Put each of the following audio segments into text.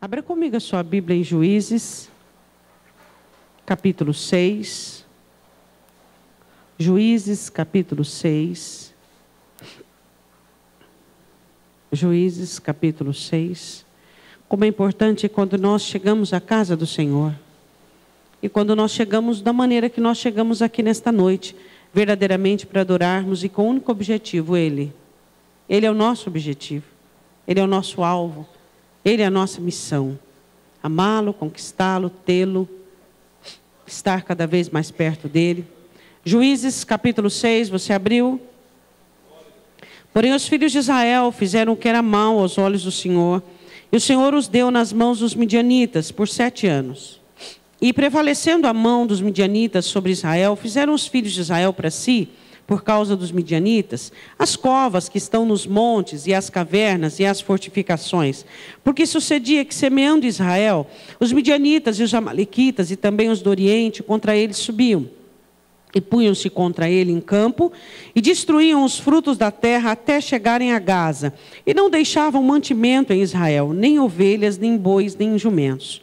Abra comigo a sua Bíblia em Juízes, capítulo 6. Juízes, capítulo 6. Juízes, capítulo 6. Como é importante quando nós chegamos à casa do Senhor. E quando nós chegamos da maneira que nós chegamos aqui nesta noite, verdadeiramente para adorarmos e com o único objetivo, Ele. Ele é o nosso objetivo. Ele é o nosso alvo. Ele é a nossa missão. Amá-lo, conquistá-lo, tê-lo, estar cada vez mais perto dele. Juízes, capítulo 6, você abriu? Porém os filhos de Israel fizeram o que era mal aos olhos do Senhor, e o Senhor os deu nas mãos dos midianitas por 7 anos. E prevalecendo a mão dos midianitas sobre Israel, fizeram os filhos de Israel para si, por causa dos midianitas, as covas que estão nos montes, e as cavernas, e as fortificações. Porque sucedia que, semeando Israel, os midianitas e os amalequitas, e também os do Oriente, contra eles subiam. E punham-se contra ele em campo, e destruíam os frutos da terra até chegarem a Gaza. E não deixavam mantimento em Israel, nem ovelhas, nem bois, nem jumentos.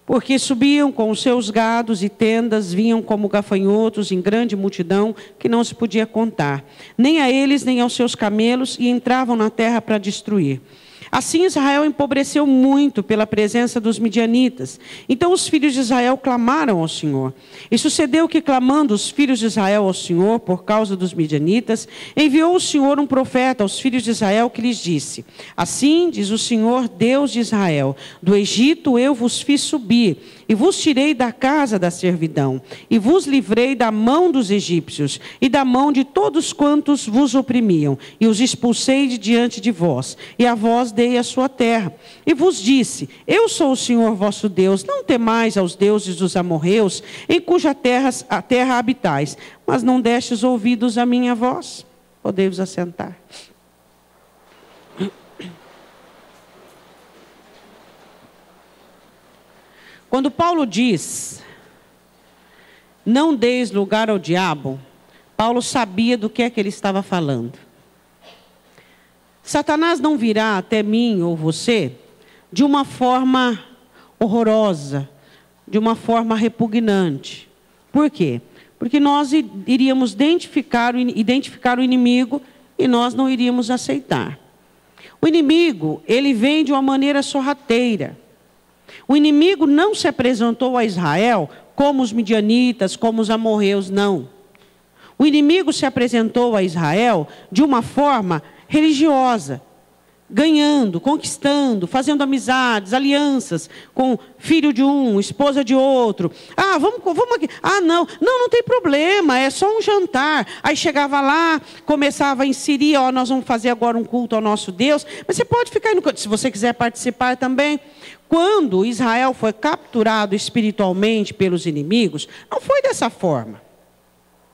Porque subiam com os seus gados e tendas, vinham como gafanhotos em grande multidão que não se podia contar, nem a eles nem aos seus camelos, e entravam na terra para destruir. Assim Israel empobreceu muito pela presença dos midianitas. Então os filhos de Israel clamaram ao Senhor. E sucedeu que, clamando os filhos de Israel ao Senhor por causa dos midianitas, enviou o Senhor um profeta aos filhos de Israel que lhes disse: assim diz o Senhor, Deus de Israel, do Egito eu vos fiz subir, e vos tirei da casa da servidão, e vos livrei da mão dos egípcios, e da mão de todos quantos vos oprimiam, e os expulsei de diante de vós, e a vós dei a sua terra. E vos disse: eu sou o Senhor vosso Deus, não temais aos deuses dos amorreus, em cuja terra habitais, mas não destes ouvidos à minha voz. Podei-vos assentar. Quando Paulo diz, não deis lugar ao diabo, Paulo sabia do que é que ele estava falando. Satanás não virá até mim ou você de uma forma horrorosa, de uma forma repugnante. Por quê? Porque nós iríamos identificar o inimigo e nós não iríamos aceitar. O inimigo, ele vem de uma maneira sorrateira. O inimigo não se apresentou a Israel como os midianitas, como os amorreus, não. O inimigo se apresentou a Israel de uma forma religiosa, ganhando, conquistando, fazendo amizades, alianças com filho de um, esposa de outro. Ah, vamos aqui. Ah, não tem problema, é só um jantar. Aí chegava lá, começava a inserir, nós vamos fazer agora um culto ao nosso Deus, mas você pode ficar aí no canto, se você quiser participar também. Quando Israel foi capturado espiritualmente pelos inimigos, não foi dessa forma.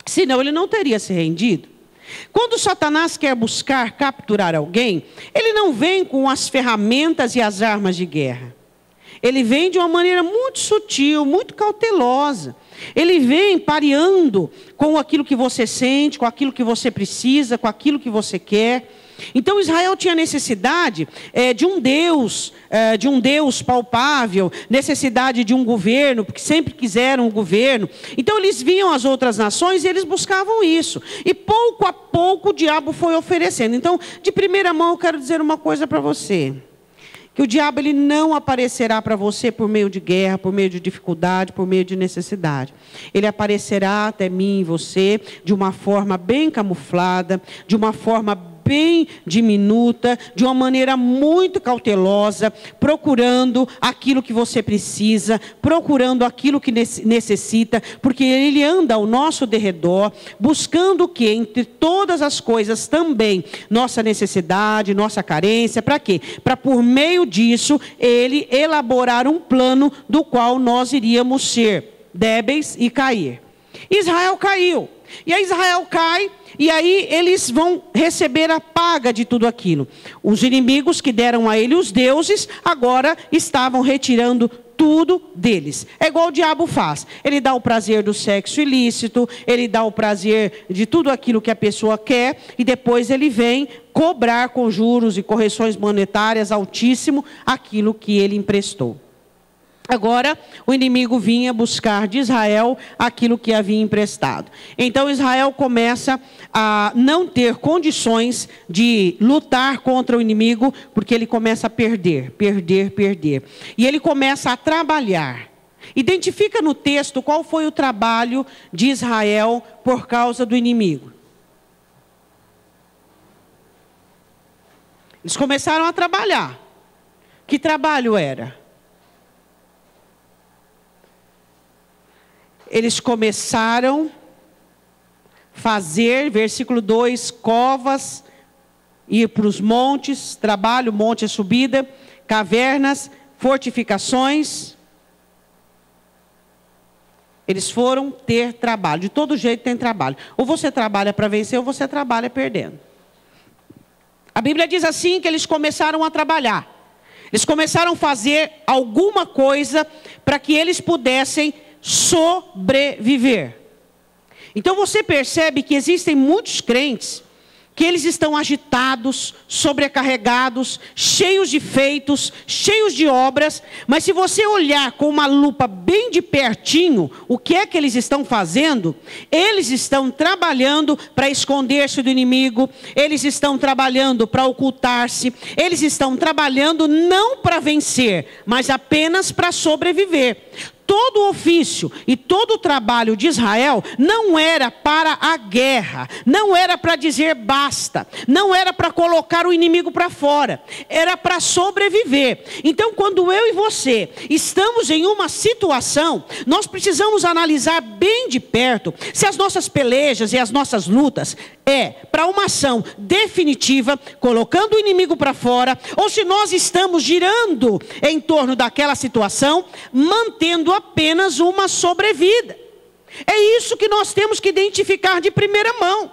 Senão ele não teria se rendido. Quando Satanás quer buscar capturar alguém, ele não vem com as ferramentas e as armas de guerra. Ele vem de uma maneira muito sutil, muito cautelosa. Ele vem pareando com aquilo que você sente, com aquilo que você precisa, com aquilo que você quer. Então Israel tinha necessidade de um Deus palpável, necessidade de um governo, porque sempre quiseram um governo. Então eles viam as outras nações e eles buscavam isso. E pouco a pouco o diabo foi oferecendo. Então, de primeira mão eu quero dizer uma coisa para você. Que o diabo ele não aparecerá para você por meio de guerra, por meio de dificuldade, por meio de necessidade. Ele aparecerá até mim e você de uma forma bem camuflada, de uma forma bem diminuta, de uma maneira muito cautelosa, procurando aquilo que você precisa, procurando aquilo que necessita, porque ele anda ao nosso derredor, buscando o que? Entre todas as coisas também, nossa necessidade, nossa carência, para quê? Para por meio disso, ele elaborar um plano do qual nós iríamos ser débeis e cair. Israel caiu. E aí Israel cai, e aí eles vão receber a paga de tudo aquilo. Os inimigos que deram a ele os deuses, agora estavam retirando tudo deles. É igual o diabo faz. Ele dá o prazer do sexo ilícito, ele dá o prazer de tudo aquilo que a pessoa quer, e depois ele vem cobrar com juros e correções monetárias altíssimo aquilo que ele emprestou. Agora, o inimigo vinha buscar de Israel aquilo que havia emprestado. Então, Israel começa a não ter condições de lutar contra o inimigo, porque ele começa a perder. E ele começa a trabalhar. Identifica no texto qual foi o trabalho de Israel por causa do inimigo. Eles começaram a trabalhar. Que trabalho era? Eles começaram a fazer, versículo 2, covas, ir para os montes, trabalho, monte é subida, cavernas, fortificações. Eles foram ter trabalho, de todo jeito tem trabalho. Ou você trabalha para vencer, ou você trabalha perdendo. A Bíblia diz assim que eles começaram a trabalhar. Eles começaram a fazer alguma coisa para que eles pudessem sobreviver. Então você percebe que existem muitos crentes que eles estão agitados, sobrecarregados, cheios de feitos, cheios de obras, mas se você olhar com uma lupa bem de pertinho, o que é que eles estão fazendo? Eles estão trabalhando para esconder-se do inimigo, eles estão trabalhando para ocultar-se, eles estão trabalhando não para vencer, mas apenas para sobreviver. Todo o ofício e todo o trabalho de Israel não era para a guerra, não era para dizer basta, não era para colocar o inimigo para fora, era para sobreviver. Então, quando eu e você estamos em uma situação, nós precisamos analisar bem de perto se as nossas pelejas e as nossas lutas é para uma ação definitiva, colocando o inimigo para fora, ou se nós estamos girando em torno daquela situação, mantendo apenas uma sobrevida. É isso que nós temos que identificar de primeira mão.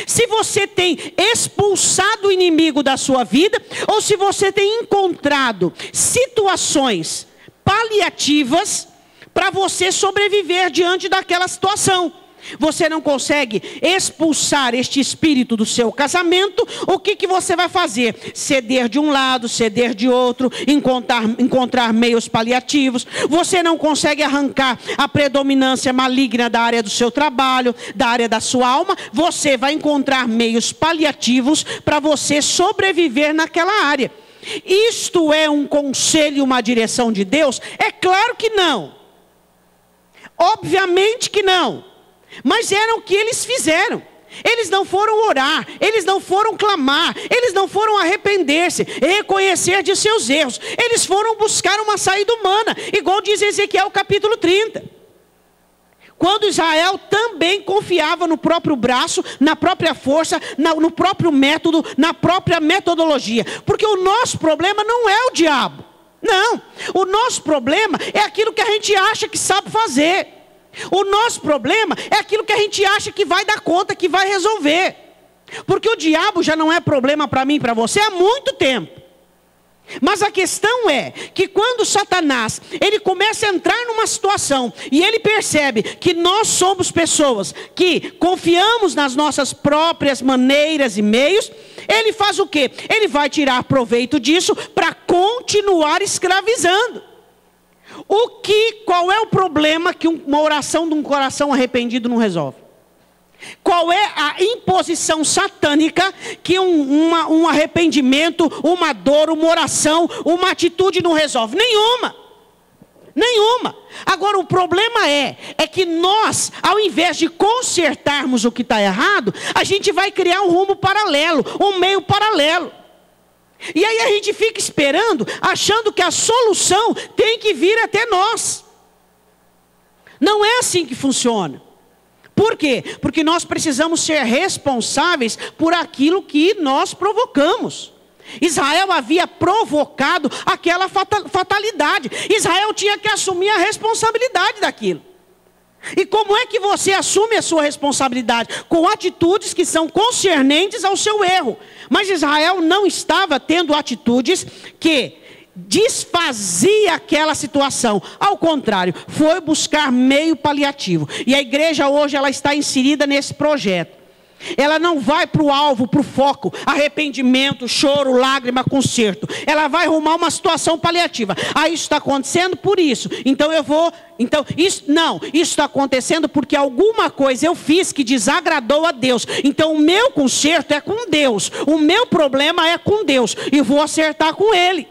Se você tem expulsado o inimigo da sua vida, ou se você tem encontrado situações paliativas para você sobreviver diante daquela situação. Você não consegue expulsar este espírito do seu casamento, o que você vai fazer? Ceder de um lado, ceder de outro, encontrar meios paliativos. Você não consegue arrancar a predominância maligna da área do seu trabalho, da área da sua alma. Você vai encontrar meios paliativos para você sobreviver naquela área. Isto é um conselho, uma direção de Deus? É claro que não. Obviamente que não. Mas era o que eles fizeram. Eles não foram orar, eles não foram clamar, eles não foram arrepender-se, reconhecer de seus erros. Eles foram buscar uma saída humana, igual diz Ezequiel capítulo 30. Quando Israel também confiava no próprio braço, na própria força, no próprio método, na própria metodologia. Porque o nosso problema não é o diabo. Não, o nosso problema é aquilo que a gente acha que sabe fazer. O nosso problema é aquilo que a gente acha que vai dar conta, que vai resolver. Porque o diabo já não é problema para mim e para você há muito tempo. Mas a questão é que quando Satanás, ele começa a entrar numa situação e ele percebe que nós somos pessoas que confiamos nas nossas próprias maneiras e meios, ele faz o quê? Ele vai tirar proveito disso para continuar escravizando. Qual é o problema que uma oração de um coração arrependido não resolve? Qual é a imposição satânica que um arrependimento, uma dor, uma oração, uma atitude não resolve? Nenhuma. Agora o problema é que nós, ao invés de consertarmos o que está errado, a gente vai criar um rumo paralelo, um meio paralelo. E aí a gente fica esperando, achando que a solução tem que vir até nós. Não é assim que funciona. Por quê? Porque nós precisamos ser responsáveis por aquilo que nós provocamos. Israel havia provocado aquela fatalidade. Israel tinha que assumir a responsabilidade daquilo. E como é que você assume a sua responsabilidade? Com atitudes que são concernentes ao seu erro. Mas Israel não estava tendo atitudes que desfazia aquela situação. Ao contrário, foi buscar meio paliativo. E a igreja hoje ela está inserida nesse projeto. Ela não vai para o alvo, para o foco, arrependimento, choro, lágrima, conserto. Ela vai arrumar uma situação paliativa. Isso está acontecendo por isso. Isso está acontecendo porque alguma coisa eu fiz que desagradou a Deus. Então o meu conserto é com Deus. O meu problema é com Deus. E vou acertar com Ele.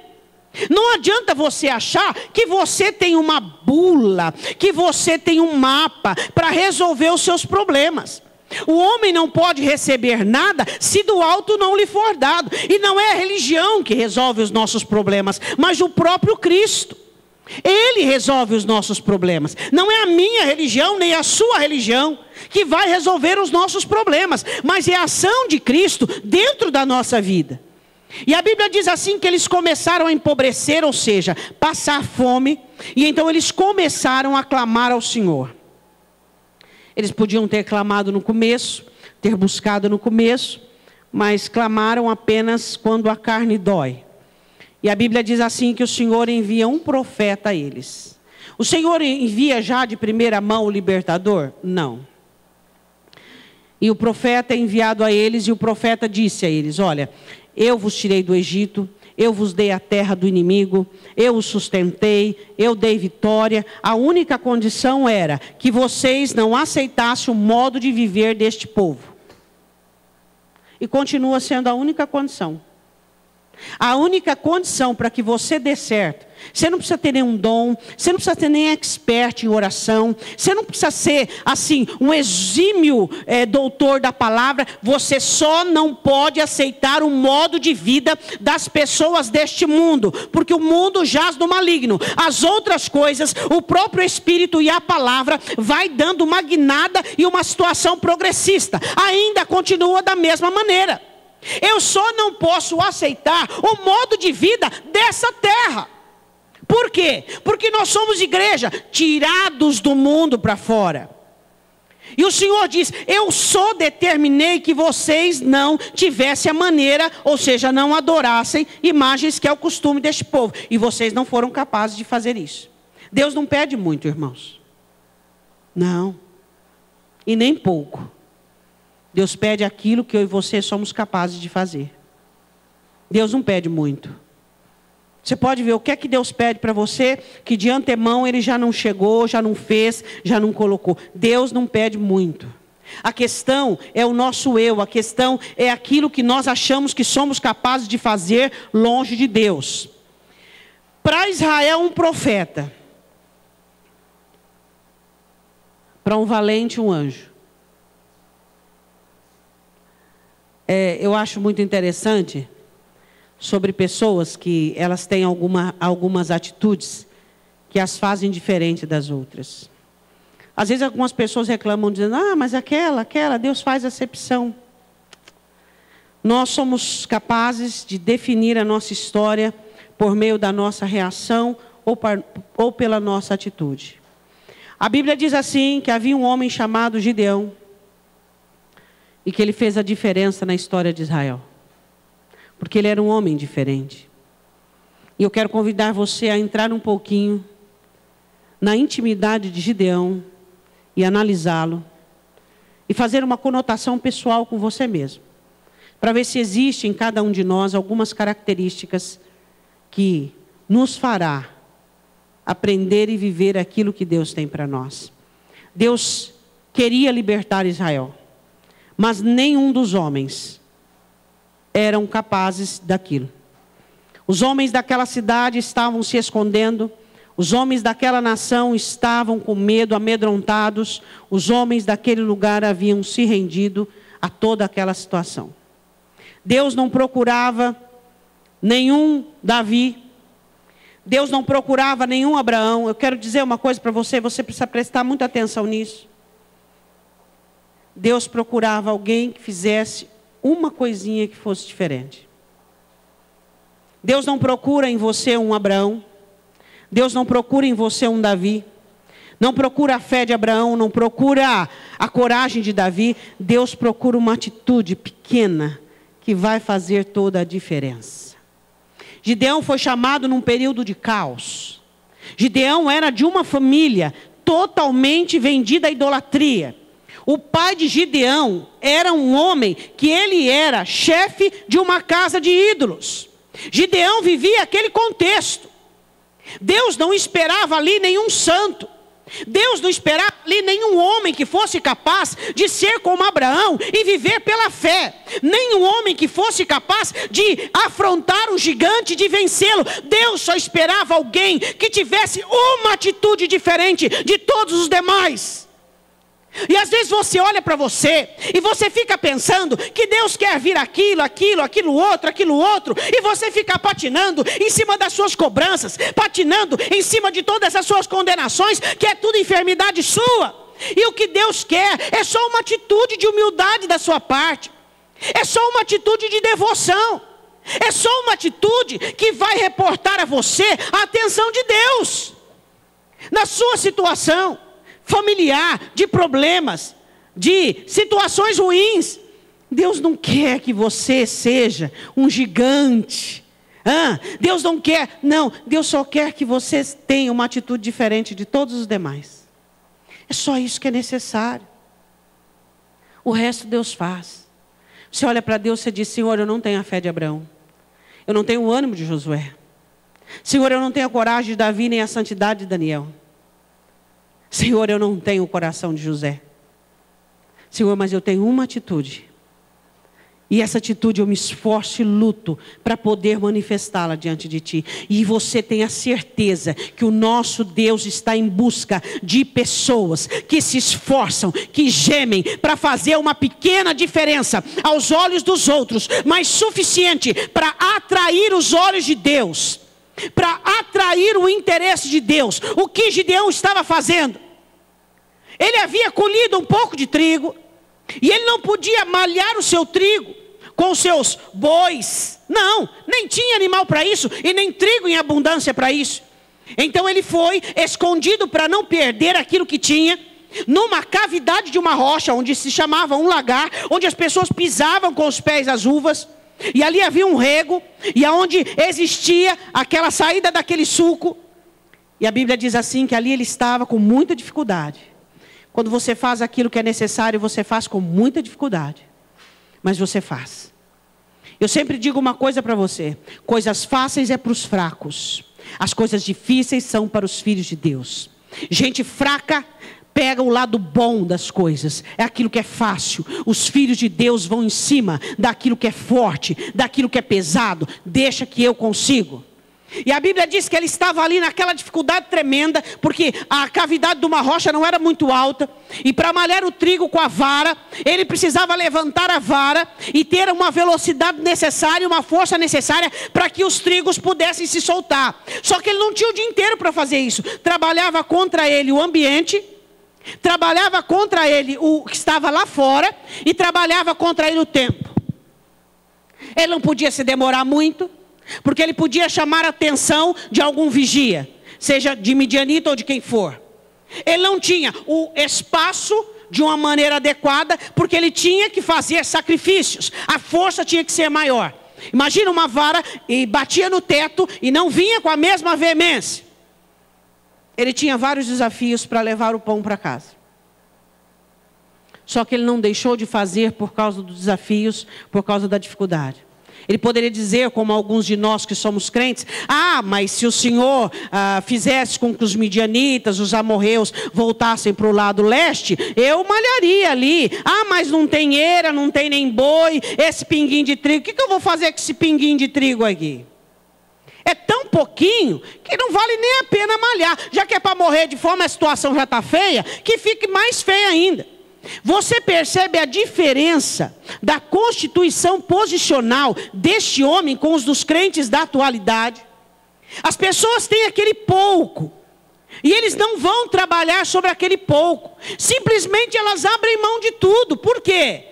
Não adianta você achar que você tem uma bula, que você tem um mapa para resolver os seus problemas. O homem não pode receber nada se do alto não lhe for dado. E não é a religião que resolve os nossos problemas, mas o próprio Cristo. Ele resolve os nossos problemas. Não é a minha religião, nem a sua religião que vai resolver os nossos problemas, mas é a ação de Cristo dentro da nossa vida. E a Bíblia diz assim que eles começaram a empobrecer, ou seja, passar fome. E então eles começaram a clamar ao Senhor. Eles podiam ter clamado no começo, ter buscado no começo, mas clamaram apenas quando a carne dói. E a Bíblia diz assim que o Senhor envia um profeta a eles. O Senhor envia já de primeira mão o libertador? Não. E o profeta é enviado a eles, e o profeta disse a eles: olha, eu vos tirei do Egito, eu vos dei a terra do inimigo, eu os sustentei, eu dei vitória. A única condição era que vocês não aceitassem o modo de viver deste povo. E continua sendo a única condição. A única condição para que você dê certo. Você não precisa ter nenhum dom, você não precisa ter nem expert em oração, você não precisa ser assim um exímio doutor da palavra. Você só não pode aceitar o modo de vida das pessoas deste mundo, porque o mundo jaz no maligno. As outras coisas, o próprio Espírito e a palavra vai dando uma guinada e uma situação progressista. Ainda continua da mesma maneira. Eu só não posso aceitar o modo de vida dessa terra. Por quê? Porque nós somos igreja, tirados do mundo para fora. E o Senhor diz: eu só determinei que vocês não tivessem a maneira, ou seja, não adorassem imagens, que é o costume deste povo. E vocês não foram capazes de fazer isso. Deus não pede muito, irmãos. Não. E nem pouco. Deus pede aquilo que eu e você somos capazes de fazer. Deus não pede muito. Você pode ver o que é que Deus pede para você, que de antemão Ele já não chegou, já não fez, já não colocou. Deus não pede muito. A questão é o nosso eu, a questão é aquilo que nós achamos que somos capazes de fazer longe de Deus. Para Israel, um profeta. Para um valente, um anjo. Eu acho muito interessante sobre pessoas que elas têm algumas atitudes que as fazem diferente das outras. Às vezes algumas pessoas reclamam dizendo: mas aquela, Deus faz acepção. Nós somos capazes de definir a nossa história por meio da nossa reação ou pela nossa atitude. A Bíblia diz assim que havia um homem chamado Gideão e que ele fez a diferença na história de Israel. Porque ele era um homem diferente. E eu quero convidar você a entrar um pouquinho na intimidade de Gideão e analisá-lo. E fazer uma conotação pessoal com você mesmo. Para ver se existe em cada um de nós algumas características que nos fará aprender e viver aquilo que Deus tem para nós. Deus queria libertar Israel. Mas nenhum dos homens eram capazes daquilo. Os homens daquela cidade estavam se escondendo. Os homens daquela nação estavam com medo, amedrontados. Os homens daquele lugar haviam se rendido a toda aquela situação. Deus não procurava nenhum Davi. Deus não procurava nenhum Abraão. Eu quero dizer uma coisa para você, você precisa prestar muita atenção nisso. Deus procurava alguém que fizesse uma coisinha que fosse diferente. Deus não procura em você um Abraão. Deus não procura em você um Davi. não procura a fé de Abraão, não procura a coragem de Davi. Deus procura uma atitude pequena que vai fazer toda a diferença. Gideão foi chamado num período de caos. Gideão era de uma família totalmente vendida à idolatria. O pai de Gideão era um homem que ele era chefe de uma casa de ídolos. Gideão vivia aquele contexto. Deus não esperava ali nenhum santo. Deus não esperava ali nenhum homem que fosse capaz de ser como Abraão e viver pela fé. Nenhum homem que fosse capaz de afrontar o gigante, de vencê-lo. Deus só esperava alguém que tivesse uma atitude diferente de todos os demais. E às vezes você olha para você e você fica pensando que Deus quer vir aquilo outro, e você fica patinando em cima das suas cobranças, patinando em cima de todas as suas condenações, que é tudo enfermidade sua. E o que Deus quer é só uma atitude de humildade da sua parte, é só uma atitude de devoção, é só uma atitude que vai reportar a você a atenção de Deus na sua situação familiar, de problemas, de situações ruins. Deus não quer que você seja um gigante. Deus não quer, não. Deus só quer que você tenha uma atitude diferente de todos os demais. É só isso que é necessário. O resto Deus faz. Você olha para Deus e diz: Senhor, eu não tenho a fé de Abraão. Eu não tenho o ânimo de Josué. Senhor, eu não tenho a coragem de Davi, nem a santidade de Daniel. Senhor, eu não tenho o coração de José. Senhor, mas eu tenho uma atitude. E essa atitude eu me esforço e luto para poder manifestá-la diante de Ti. E você tem a certeza que o nosso Deus está em busca de pessoas que se esforçam, que gemem para fazer uma pequena diferença aos olhos dos outros, mas suficiente para atrair os olhos de Deus, para atrair o interesse de Deus. O que Gideão estava fazendo? Ele havia colhido um pouco de trigo, e ele não podia malhar o seu trigo com os seus bois. Não, nem tinha animal para isso, e nem trigo em abundância para isso. Então ele foi escondido para não perder aquilo que tinha, numa cavidade de uma rocha, onde se chamava um lagar, onde as pessoas pisavam com os pés as uvas. E ali havia um rego, e aonde existia aquela saída daquele suco. E a Bíblia diz assim, que ali ele estava com muita dificuldade. Quando você faz aquilo que é necessário, você faz com muita dificuldade, mas você faz. Eu sempre digo uma coisa para você: coisas fáceis é para os fracos, as coisas difíceis são para os filhos de Deus. Gente fraca pega o lado bom das coisas, é aquilo que é fácil. Os filhos de Deus vão em cima daquilo que é forte, daquilo que é pesado. Deixa que eu consigo. E a Bíblia diz que ele estava ali naquela dificuldade tremenda, porque a cavidade de uma rocha não era muito alta, e para malhar o trigo com a vara, ele precisava levantar a vara e ter uma velocidade necessária, uma força necessária para que os trigos pudessem se soltar. Só que ele não tinha o dia inteiro para fazer isso. Trabalhava contra ele o ambiente, trabalhava contra ele o que estava lá fora, e trabalhava contra ele o tempo. Ele não podia se demorar muito, porque ele podia chamar a atenção de algum vigia, seja de midianita ou de quem for. Ele não tinha o espaço de uma maneira adequada, porque ele tinha que fazer sacrifícios. A força tinha que ser maior. Imagina uma vara e batia no teto e não vinha com a mesma veemência. Ele tinha vários desafios para levar o pão para casa. Só que ele não deixou de fazer por causa dos desafios, por causa da dificuldade. Ele poderia dizer, como alguns de nós que somos crentes: mas se o Senhor fizesse com que os midianitas, os amorreus voltassem para o lado leste, eu malharia ali. Mas não tem eira, não tem nem boi, esse pinguinho de trigo, o que eu vou fazer com esse pinguinho de trigo aqui? É tão pouquinho que não vale nem a pena malhar. Já que é para morrer de fome, a situação já está feia, que fique mais feia ainda. Você percebe a diferença da constituição posicional deste homem com os dos crentes da atualidade? As pessoas têm aquele pouco, e eles não vão trabalhar sobre aquele pouco. Simplesmente elas abrem mão de tudo. Por quê?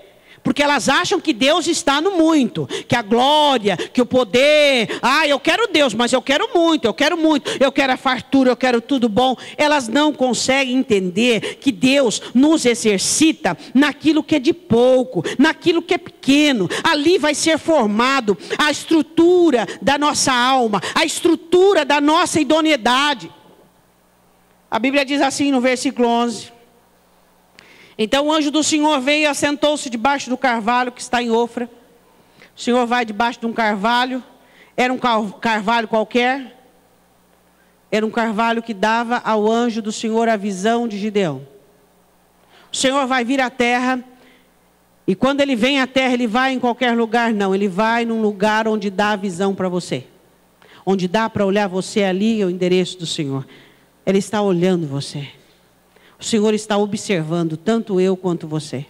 Porque elas acham que Deus está no muito, que a glória, que o poder, eu quero Deus, mas eu quero muito, eu quero a fartura, eu quero tudo bom. Elas não conseguem entender que Deus nos exercita naquilo que é de pouco, naquilo que é pequeno. Ali vai ser formado a estrutura da nossa alma, a estrutura da nossa idoneidade. A Bíblia diz assim no versículo 11: então o anjo do Senhor veio e assentou-se debaixo do carvalho que está em Ofra. O Senhor vai debaixo de um carvalho. Era um carvalho qualquer. Era um carvalho que dava ao anjo do Senhor a visão de Gideão. O Senhor vai vir à terra. E quando ele vem à terra, ele vai em qualquer lugar? Não, ele vai num lugar onde dá a visão para você. Onde dá para olhar você ali, é o endereço do Senhor. Ele está olhando você. O Senhor está observando tanto eu quanto você.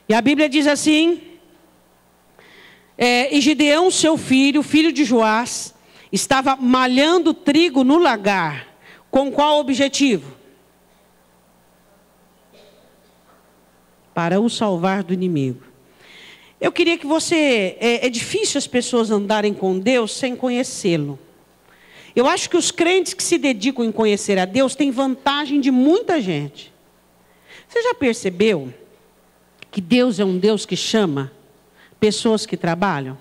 E a Bíblia diz assim: e Gideão, seu filho, filho de Joás, estava malhando trigo no lagar. Com qual objetivo? Para o salvar do inimigo. Eu queria que você... É difícil as pessoas andarem com Deus sem conhecê-lo. Eu acho que os crentes que se dedicam em conhecer a Deus têm vantagem de muita gente. Você já percebeu que Deus é um Deus que chama pessoas que trabalham?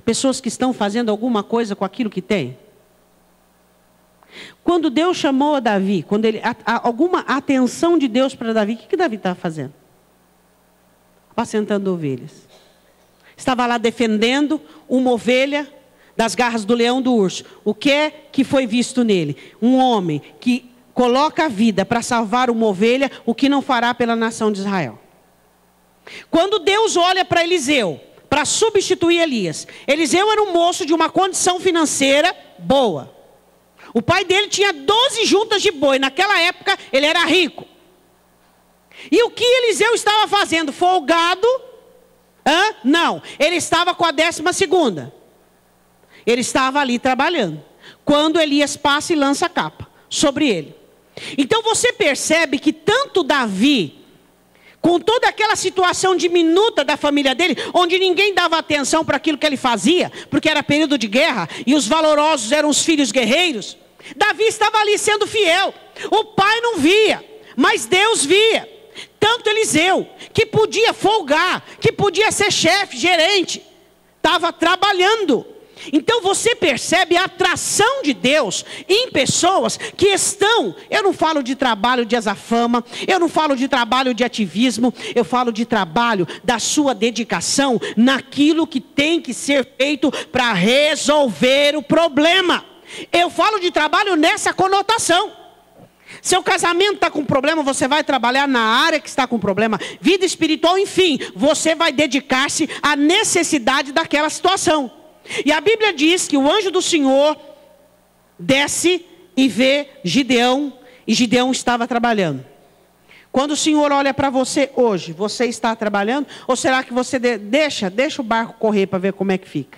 Pessoas que estão fazendo alguma coisa com aquilo que tem? Quando Deus chamou a Davi, quando alguma atenção de Deus para Davi, o que Davi estava fazendo? Apacentando ovelhas. Estava lá defendendo uma ovelha das garras do leão, do urso. O que é que foi visto nele? Um homem que coloca a vida para salvar uma ovelha, o que não fará pela nação de Israel. Quando Deus olha para Eliseu, para substituir Elias. Eliseu era um moço de uma condição financeira boa. O pai dele tinha 12 juntas de boi. Naquela época ele era rico. E o que Eliseu estava fazendo? Folgado? Não, ele estava com a 12ª. Ele estava ali trabalhando. Quando Elias passa e lança a capa sobre ele. Então você percebe que tanto Davi, com toda aquela situação diminuta da família dele, onde ninguém dava atenção para aquilo que ele fazia, porque era período de guerra, e os valorosos eram os filhos guerreiros, Davi estava ali sendo fiel. O pai não via, mas Deus via. Tanto Eliseu, que podia folgar, que podia ser chefe, gerente, estava trabalhando. Então você percebe a atração de Deus em pessoas que estão... Eu não falo de trabalho de azafama, eu não falo de trabalho de ativismo, eu falo de trabalho da sua dedicação naquilo que tem que ser feito para resolver o problema. Eu falo de trabalho nessa conotação. Seu casamento está com problema, você vai trabalhar na área que está com problema. Vida espiritual, enfim, você vai dedicar-se à necessidade daquela situação. E a Bíblia diz que o anjo do Senhor desce e vê Gideão, e Gideão estava trabalhando. Quando o Senhor olha para você hoje, você está trabalhando? Ou será que você deixa o barco correr para ver como é que fica?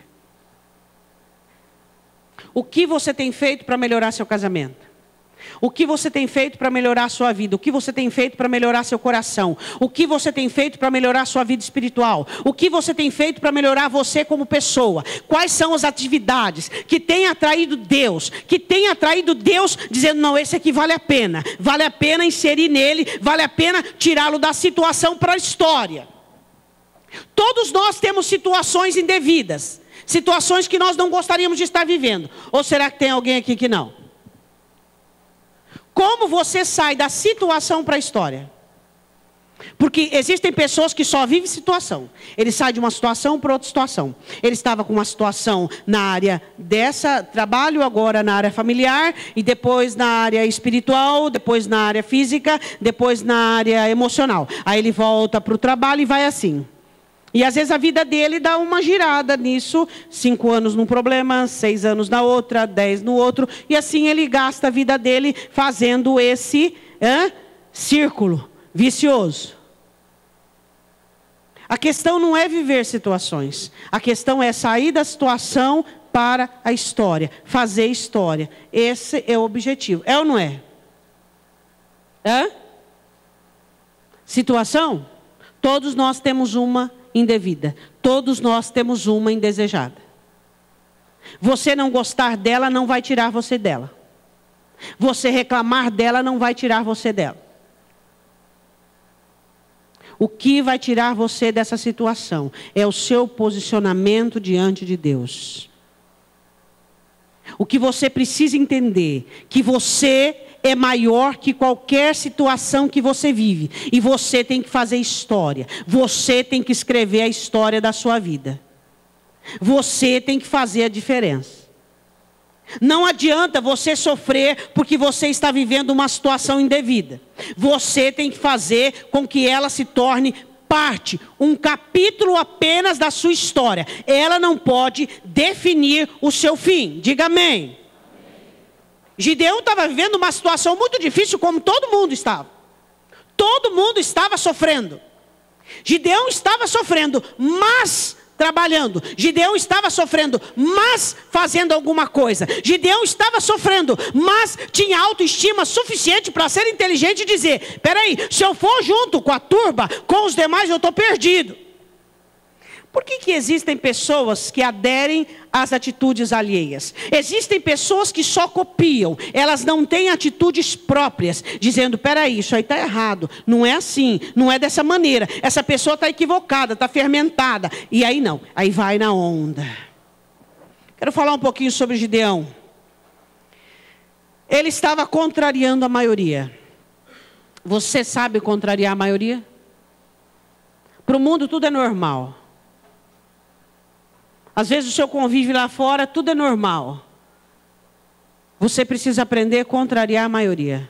O que você tem feito para melhorar seu casamento? O que você tem feito para melhorar a sua vida? O que você tem feito para melhorar seu coração? O que você tem feito para melhorar a sua vida espiritual? O que você tem feito para melhorar você como pessoa? Quais são as atividades que têm atraído Deus? Que têm atraído Deus dizendo, não, esse aqui vale a pena. Vale a pena inserir nele, vale a pena tirá-lo da situação para a história. Todos nós temos situações indevidas. Situações que nós não gostaríamos de estar vivendo. Ou será que tem alguém aqui que não? Como você sai da situação para a história? Porque existem pessoas que só vivem situação. Ele sai de uma situação para outra situação. Ele estava com uma situação na área dessa trabalho, agora na área familiar, e depois na área espiritual, depois na área física, depois na área emocional. Aí ele volta para o trabalho e vai assim. E às vezes a vida dele dá uma girada nisso, 5 anos num problema, 6 anos na outra, 10 no outro, e assim ele gasta a vida dele fazendo esse círculo vicioso. A questão não é viver situações, a questão é sair da situação para a história, fazer história. Esse é o objetivo, é ou não é? Situação? Todos nós temos uma indevida. Todos nós temos uma indesejada. Você não gostar dela não vai tirar você dela. Você reclamar dela não vai tirar você dela. O que vai tirar você dessa situação é o seu posicionamento diante de Deus. O que você precisa entender, que você é maior que qualquer situação que você vive. E você tem que fazer história. Você tem que escrever a história da sua vida. Você tem que fazer a diferença. Não adianta você sofrer porque você está vivendo uma situação indevida. Você tem que fazer com que ela se torne parte, um capítulo apenas da sua história. Ela não pode definir o seu fim. Diga amém. Gideão estava vivendo uma situação muito difícil, como todo mundo estava. Todo mundo estava sofrendo. Gideão estava sofrendo, mas trabalhando. Gideão estava sofrendo, mas fazendo alguma coisa. Gideão estava sofrendo, mas tinha autoestima suficiente para ser inteligente e dizer: espera aí, se eu for junto com a turba, com os demais, eu estou perdido. Por que existem pessoas que aderem às atitudes alheias? Existem pessoas que só copiam. Elas não têm atitudes próprias. Dizendo, peraí, isso aí está errado. Não é assim, não é dessa maneira. Essa pessoa está equivocada, está fermentada. E aí não, aí vai na onda. Quero falar um pouquinho sobre Gideão. Ele estava contrariando a maioria. Você sabe contrariar a maioria? Para o mundo tudo é normal. Às vezes o seu convívio lá fora, tudo é normal. Você precisa aprender a contrariar a maioria.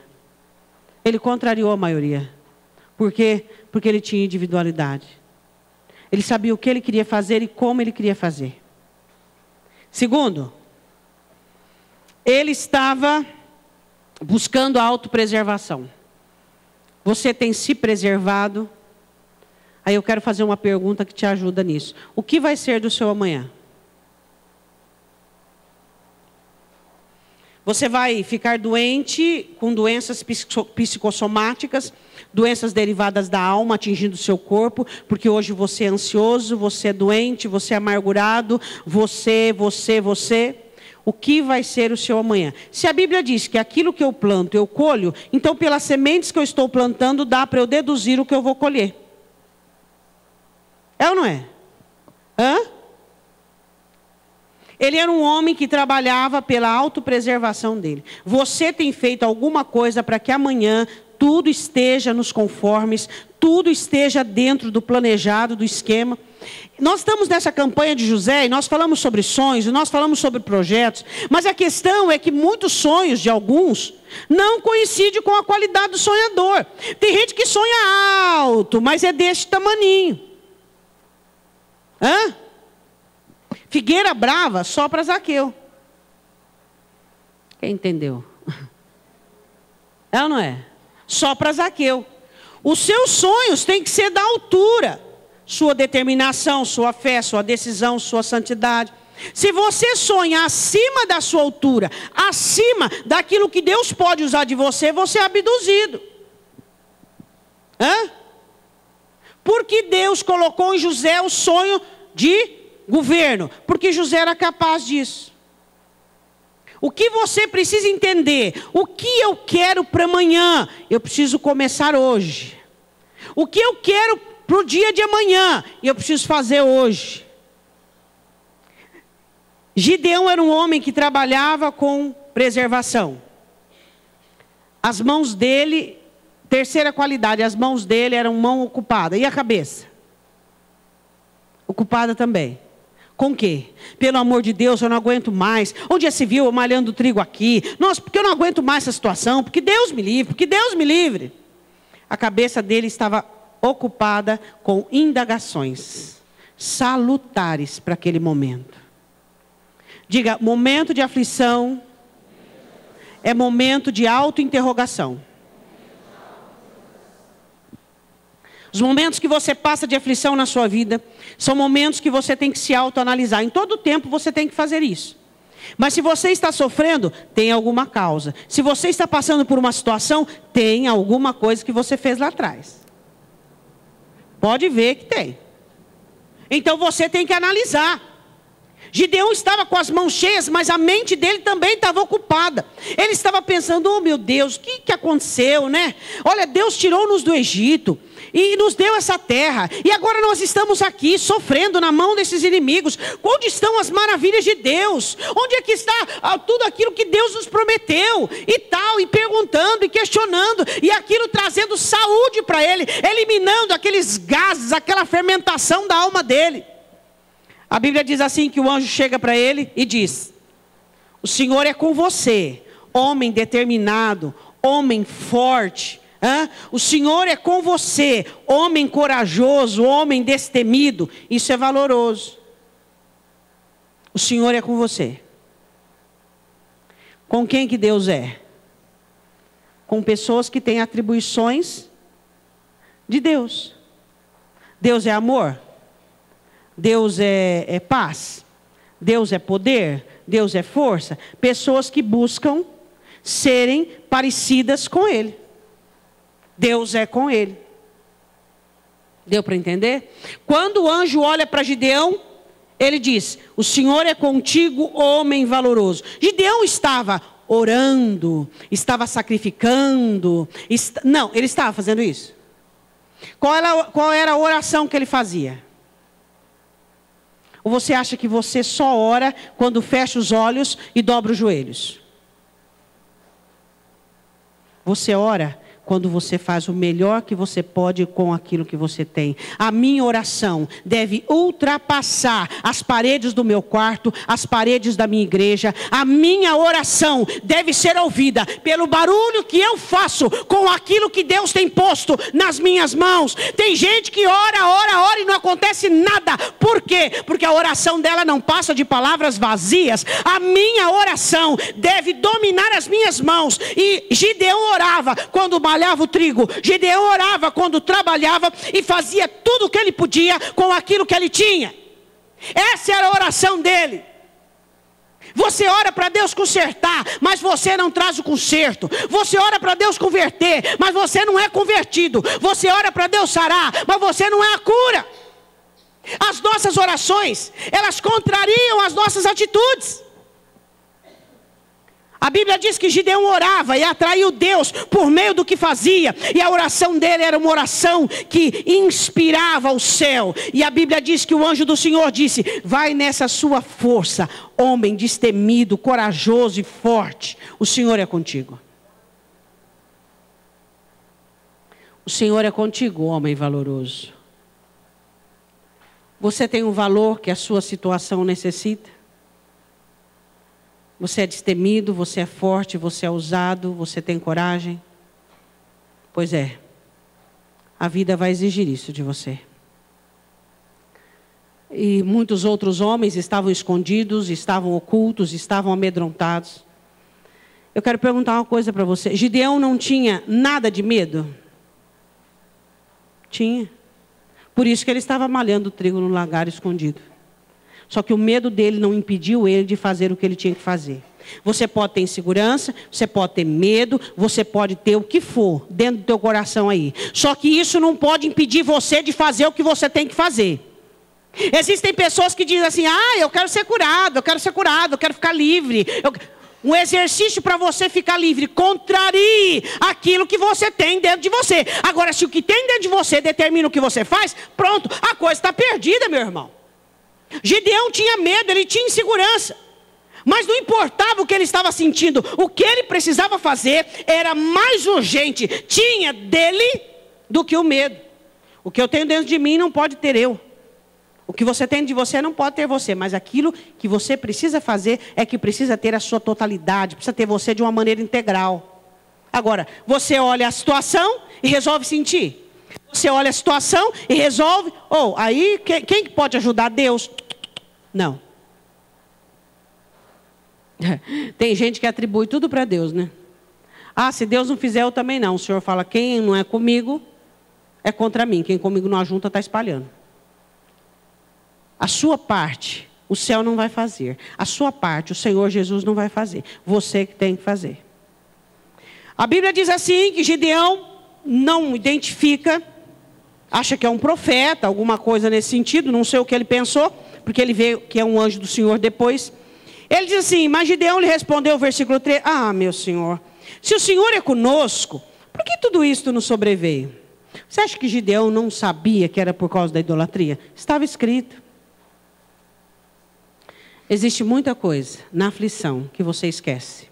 Ele contrariou a maioria. Por quê? Porque ele tinha individualidade. Ele sabia o que ele queria fazer e como ele queria fazer. Segundo, ele estava buscando a autopreservação. Você tem se preservado? Aí eu quero fazer uma pergunta que te ajuda nisso. O que vai ser do seu amanhã? Você vai ficar doente com doenças psicossomáticas, doenças derivadas da alma atingindo o seu corpo, porque hoje você é ansioso, você é doente, você é amargurado, você. O que vai ser o seu amanhã? Se a Bíblia diz que aquilo que eu planto eu colho, então pelas sementes que eu estou plantando dá para eu deduzir o que eu vou colher. É ou não é? Hã? Ele era um homem que trabalhava pela autopreservação dele. Você tem feito alguma coisa para que amanhã tudo esteja nos conformes, tudo esteja dentro do planejado, do esquema. Nós estamos nessa campanha de José e nós falamos sobre sonhos, nós falamos sobre projetos, mas a questão é que muitos sonhos de alguns não coincidem com a qualidade do sonhador. Tem gente que sonha alto, mas é desse tamaninho. Hã? Figueira brava só para Zaqueu. Quem entendeu? É ou não é? Só para Zaqueu. Os seus sonhos têm que ser da altura. Sua determinação, sua fé, sua decisão, sua santidade. Se você sonha acima da sua altura, acima daquilo que Deus pode usar de você, você é abduzido. Hã? Porque Deus colocou em José o sonho de governo, porque José era capaz disso. O que você precisa entender? O que eu quero para amanhã? Eu preciso começar hoje. O que eu quero para o dia de amanhã? Eu preciso fazer hoje. Gideão era um homem que trabalhava com preservação. As mãos dele, terceira qualidade, as mãos dele eram mão ocupada. E a cabeça? Ocupada também. Com o quê? Pelo amor de Deus, eu não aguento mais. Onde já se viu eu malhando trigo aqui? Nossa, porque eu não aguento mais essa situação. Porque Deus me livre, porque Deus me livre. A cabeça dele estava ocupada com indagações salutares para aquele momento. Diga, momento de aflição é momento de autointerrogação. Os momentos que você passa de aflição na sua vida são momentos que você tem que se autoanalisar. Em todo tempo você tem que fazer isso. Mas se você está sofrendo, tem alguma causa. Se você está passando por uma situação, tem alguma coisa que você fez lá atrás. Pode ver que tem. Então você tem que analisar. Gideão estava com as mãos cheias, mas a mente dele também estava ocupada. Ele estava pensando, oh meu Deus, o que aconteceu, né? Olha, Deus tirou-nos do Egito e nos deu essa terra. E agora nós estamos aqui sofrendo na mão desses inimigos. Onde estão as maravilhas de Deus? Onde é que está tudo aquilo que Deus nos prometeu? E tal, e perguntando, e questionando. E aquilo trazendo saúde para ele, eliminando aqueles gases, aquela fermentação da alma dele. A Bíblia diz assim, que o anjo chega para ele e diz: o Senhor é com você, homem determinado, homem forte. O Senhor é com você, homem corajoso, homem destemido. Isso é valoroso. O Senhor é com você. Com quem que Deus é? Com pessoas que têm atribuições de Deus. Deus é amor. Deus é paz, Deus é poder, Deus é força. Pessoas que buscam serem parecidas com Ele. Deus é com ele. Deu para entender? Quando o anjo olha para Gideão, ele diz: o Senhor é contigo, homem valoroso. Gideão estava orando, estava sacrificando. Não, ele estava fazendo isso. Qual era a oração que ele fazia? Ou você acha que você só ora quando fecha os olhos e dobra os joelhos? Você ora quando você faz o melhor que você pode com aquilo que você tem. A minha oração deve ultrapassar as paredes do meu quarto, as paredes da minha igreja. A minha oração deve ser ouvida pelo barulho que eu faço com aquilo que Deus tem posto nas minhas mãos. Tem gente que ora e não acontece nada. Por quê? Porque a oração dela não passa de palavras vazias. A minha oração deve dominar as minhas mãos. E Gideão orava quando malhava o trigo. Gideão orava quando trabalhava e fazia tudo o que ele podia com aquilo que ele tinha. Essa era a oração dele. Você ora para Deus consertar, mas você não traz o conserto. Você ora para Deus converter, mas você não é convertido. Você ora para Deus sarar, mas você não é a cura. As nossas orações, elas contrariam as nossas atitudes. A Bíblia diz que Gideão orava e atraiu Deus por meio do que fazia. E a oração dele era uma oração que inspirava o céu. E a Bíblia diz que o anjo do Senhor disse: vai nessa sua força, homem destemido, corajoso e forte. O Senhor é contigo. O Senhor é contigo, homem valoroso. Você tem um valor que a sua situação necessita? Você é destemido, você é forte, você é ousado, você tem coragem? Pois é, a vida vai exigir isso de você. E muitos outros homens estavam escondidos, estavam ocultos, estavam amedrontados. Eu quero perguntar uma coisa para você. Gideão não tinha nada de medo? Tinha. Por isso que ele estava malhando o trigo no lagar escondido. Só que o medo dele não impediu ele de fazer o que ele tinha que fazer. Você pode ter insegurança, você pode ter medo, você pode ter o que for dentro do teu coração aí. Só que isso não pode impedir você de fazer o que você tem que fazer. Existem pessoas que dizem assim: eu quero ser curado, eu quero ser curado, eu quero ficar livre. Um exercício para você ficar livre: contrarie aquilo que você tem dentro de você. Agora, se o que tem dentro de você determina o que você faz, pronto, a coisa está perdida, meu irmão. Gideão tinha medo, ele tinha insegurança. Mas não importava o que ele estava sentindo. O que ele precisava fazer era mais urgente. Tinha dele do que o medo. O que eu tenho dentro de mim não pode ter eu. O que você tem de você não pode ter você. Mas aquilo que você precisa fazer é que precisa ter a sua totalidade. Precisa ter você de uma maneira integral. Agora, você olha a situação e resolve sentir. Você olha a situação e resolve. Aí quem pode ajudar? Deus? Não. Tem gente que atribui tudo para Deus, né? Se Deus não fizer, eu também não. O Senhor fala: quem não é comigo é contra mim. Quem comigo não ajunta está espalhando. A sua parte o céu não vai fazer. A sua parte o Senhor Jesus não vai fazer. Você que tem que fazer. A Bíblia diz assim que Gideão não identifica acha que é um profeta, alguma coisa nesse sentido, não sei o que ele pensou, porque ele vê que é um anjo do Senhor depois. Ele diz assim, mas Gideão lhe respondeu, versículo 3, meu Senhor, se o Senhor é conosco, por que tudo isto nos sobreveio? Você acha que Gideão não sabia que era por causa da idolatria? Estava escrito. Existe muita coisa na aflição que você esquece.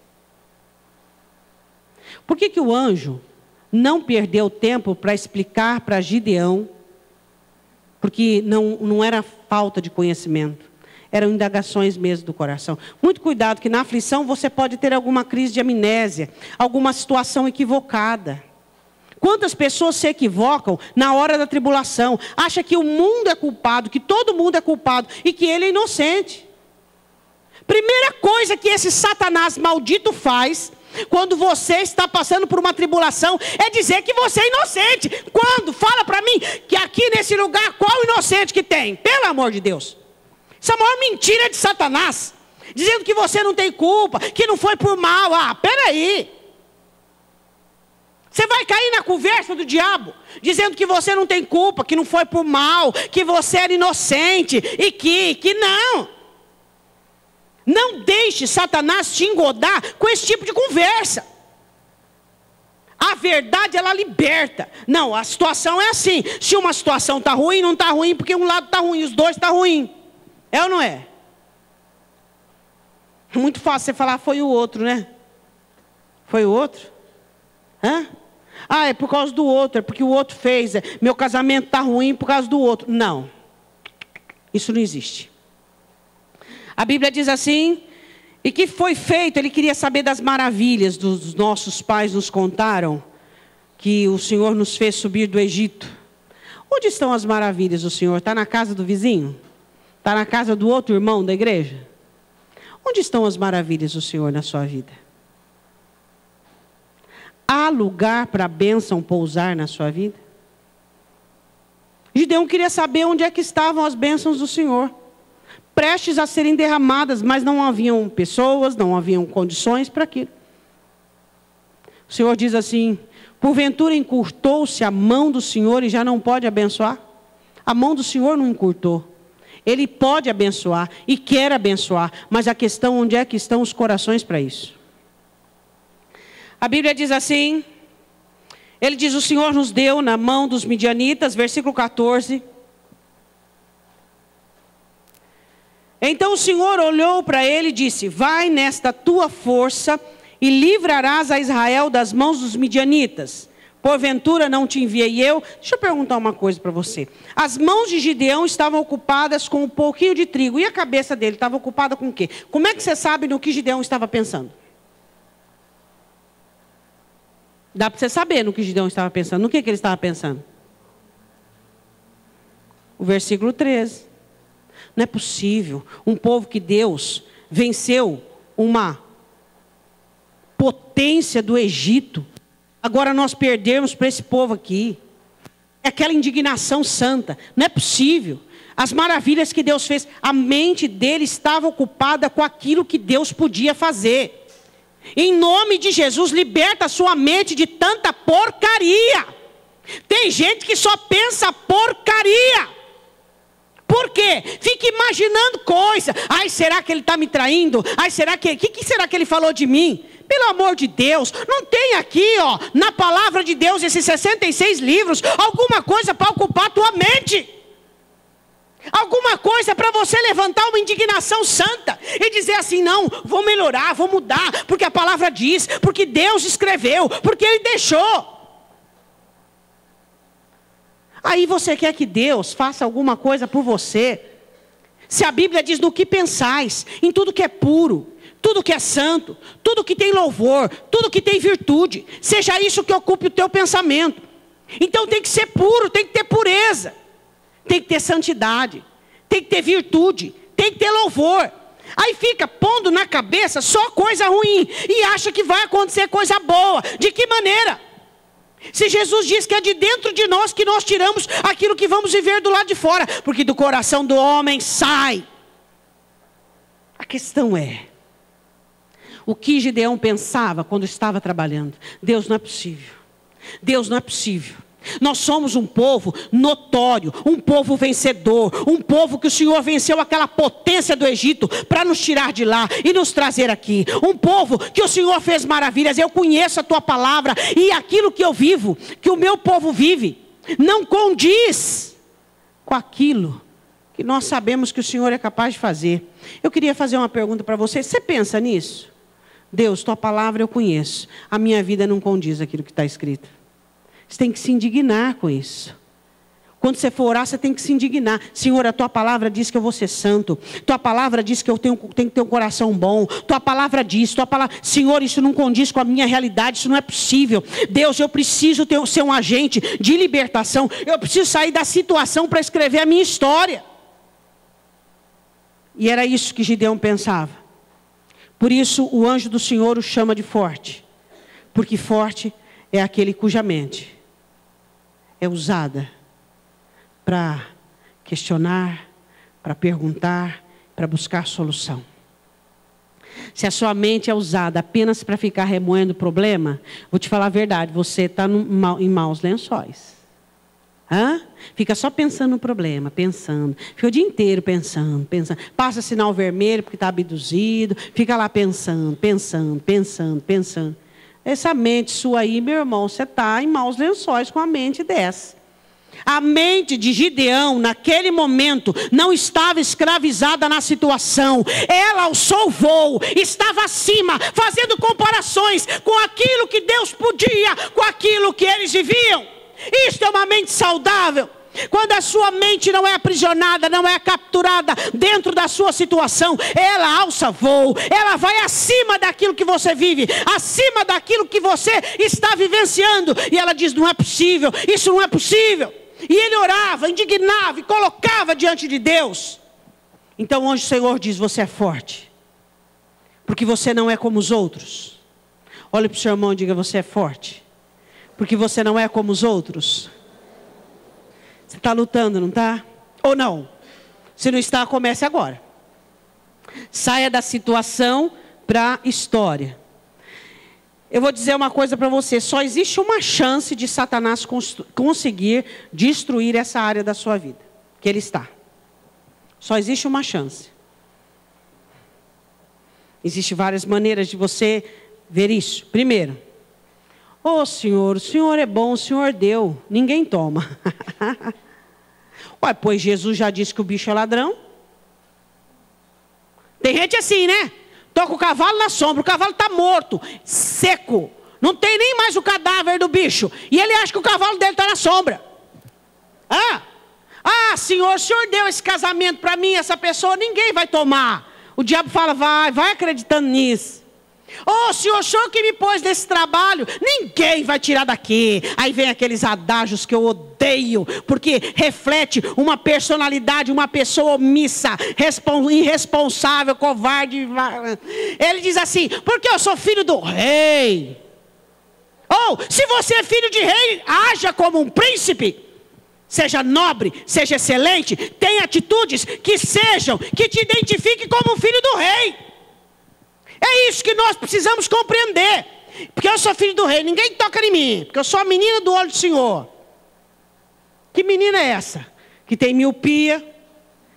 Por que o anjo não perdeu tempo para explicar para Gideão? Porque não era falta de conhecimento. Eram indagações mesmo do coração. Muito cuidado, que na aflição você pode ter alguma crise de amnésia, alguma situação equivocada. Quantas pessoas se equivocam na hora da tribulação, acham que o mundo é culpado, que todo mundo é culpado e que ele é inocente. Primeira coisa que esse Satanás maldito faz, quando você está passando por uma tribulação, é dizer que você é inocente. Quando? Fala para mim, que aqui nesse lugar, qual inocente que tem? Pelo amor de Deus. Essa é a maior mentira de Satanás. Dizendo que você não tem culpa, que não foi por mal. Peraí. Você vai cair na conversa do diabo, dizendo que você não tem culpa, que não foi por mal, que você era inocente e que não. Não deixe Satanás te engodar com esse tipo de conversa. A verdade, ela liberta. Não, a situação é assim. Se uma situação está ruim, não está ruim porque um lado está ruim, os dois estão ruins. É ou não é? É muito fácil você falar, foi o outro, né? Foi o outro? É por causa do outro, é porque o outro fez. Meu casamento está ruim por causa do outro. Não. Isso não existe. A Bíblia diz assim, e que foi feito, ele queria saber das maravilhas dos nossos pais nos contaram, que o Senhor nos fez subir do Egito. Onde estão as maravilhas do Senhor? Está na casa do vizinho? Está na casa do outro irmão da igreja? Onde estão as maravilhas do Senhor na sua vida? Há lugar para a bênção pousar na sua vida? Gideão queria saber onde é que estavam as bênçãos do Senhor. Prestes a serem derramadas, mas não haviam pessoas, não haviam condições para aquilo. O Senhor diz assim, porventura encurtou-se a mão do Senhor e já não pode abençoar? A mão do Senhor não encurtou. Ele pode abençoar e quer abençoar, mas a questão, onde é que estão os corações para isso? A Bíblia diz assim, ele diz, o Senhor nos deu na mão dos midianitas, versículo 14. Então o Senhor olhou para ele e disse, vai nesta tua força e livrarás a Israel das mãos dos midianitas. Porventura não te enviei eu? Deixa eu perguntar uma coisa para você. As mãos de Gideão estavam ocupadas com um pouquinho de trigo. E a cabeça dele estava ocupada com o quê? Como é que você sabe no que Gideão estava pensando? Dá para você saber no que Gideão estava pensando. No que ele estava pensando? O versículo 13. Não é possível um povo que Deus venceu uma potência do Egito, agora nós perdermos para esse povo aqui. É aquela indignação santa. Não é possível. As maravilhas que Deus fez, a mente dele estava ocupada com aquilo que Deus podia fazer. Em nome de Jesus, liberta a sua mente de tanta porcaria. Tem gente que só pensa porcaria. Por quê? Fica imaginando coisa. Ai, será que ele está me traindo? Ai, será que será que ele falou de mim? Pelo amor de Deus, não tem aqui, na palavra de Deus, esses 66 livros, alguma coisa para ocupar a tua mente. Alguma coisa para você levantar uma indignação santa e dizer assim, não, vou melhorar, vou mudar, porque a palavra diz, porque Deus escreveu, porque Ele deixou. Aí você quer que Deus faça alguma coisa por você. Se a Bíblia diz no que pensais, em tudo que é puro, tudo que é santo, tudo que tem louvor, tudo que tem virtude, seja isso que ocupe o teu pensamento. Então tem que ser puro, tem que ter pureza. Tem que ter santidade, tem que ter virtude, tem que ter louvor. Aí fica pondo na cabeça só coisa ruim e acha que vai acontecer coisa boa. De que maneira? Se Jesus diz que é de dentro de nós que nós tiramos aquilo que vamos viver do lado de fora, porque do coração do homem sai. A questão é, o que Gideão pensava quando estava trabalhando? Deus, não é possível. Deus, não é possível. Nós somos um povo notório, um povo vencedor, um povo que o Senhor venceu aquela potência do Egito para nos tirar de lá e nos trazer aqui. Um povo que o Senhor fez maravilhas. Eu conheço a tua palavra e aquilo que eu vivo, que o meu povo vive, não condiz com aquilo que nós sabemos que o Senhor é capaz de fazer. Eu queria fazer uma pergunta para você. Você pensa nisso? Deus, tua palavra eu conheço. A minha vida não condiz aquilo que está escrito. Você tem que se indignar com isso. Quando você for orar, você tem que se indignar. Senhor, a tua palavra diz que eu vou ser santo. Tua palavra diz que eu tenho que ter um coração bom. Tua palavra diz, Senhor, isso não condiz com a minha realidade, isso não é possível. Deus, eu preciso ser um agente de libertação. Eu preciso sair da situação para escrever a minha história. E era isso que Gideão pensava. Por isso o anjo do Senhor o chama de forte. Porque forte é aquele cuja mente é usada para questionar, para perguntar, para buscar solução. Se a sua mente é usada apenas para ficar remoendo o problema, vou te falar a verdade, você está em maus lençóis. Fica só pensando no problema, pensando. Fica o dia inteiro pensando. Passa sinal vermelho porque está abduzido. Fica lá pensando. Essa mente sua aí, meu irmão, você está em maus lençóis com a mente dessa. A mente de Gideão, naquele momento, não estava escravizada na situação. Ela alçou o voo, estava acima, fazendo comparações com aquilo que Deus podia, com aquilo que eles viviam. Isto é uma mente saudável. Quando a sua mente não é aprisionada, não é capturada dentro da sua situação, ela alça voo, ela vai acima daquilo que você vive, acima daquilo que você está vivenciando. E ela diz, não é possível, isso não é possível. E ele orava, indignava e colocava diante de Deus. Então hoje o Senhor diz, você é forte, porque você não é como os outros. Olhe para o seu irmão e diga, você é forte, porque você não é como os outros. Você está lutando, não está? Ou não? Se não está, comece agora. Saia da situação para a história. Eu vou dizer uma coisa para você. Só existe uma chance de Satanás conseguir destruir essa área da sua vida. Que ele está. Só existe uma chance. Existem várias maneiras de você ver isso. Primeiro. Senhor, o Senhor é bom, o Senhor deu. Ninguém toma. Ué, pois Jesus já disse que o bicho é ladrão. Tem gente assim, né? Toca o cavalo na sombra, o cavalo está morto, seco. Não tem nem mais o cadáver do bicho. E ele acha que o cavalo dele está na sombra. Senhor, o Senhor deu esse casamento para mim, essa pessoa, ninguém vai tomar. O diabo fala, vai acreditando nisso. Senhor, o Senhor que me pôs nesse trabalho, ninguém vai tirar daqui. Aí vem aqueles adágios que eu odeio, porque reflete uma personalidade, uma pessoa omissa, irresponsável, covarde. Ele diz assim, porque eu sou filho do rei. Se você é filho de rei, haja como um príncipe. Seja nobre, seja excelente, tenha atitudes que te identifiquem como um filho do rei. É isso que nós precisamos compreender. Porque eu sou filho do rei, ninguém toca em mim. Porque eu sou a menina do olho do Senhor. Que menina é essa? Que tem miopia,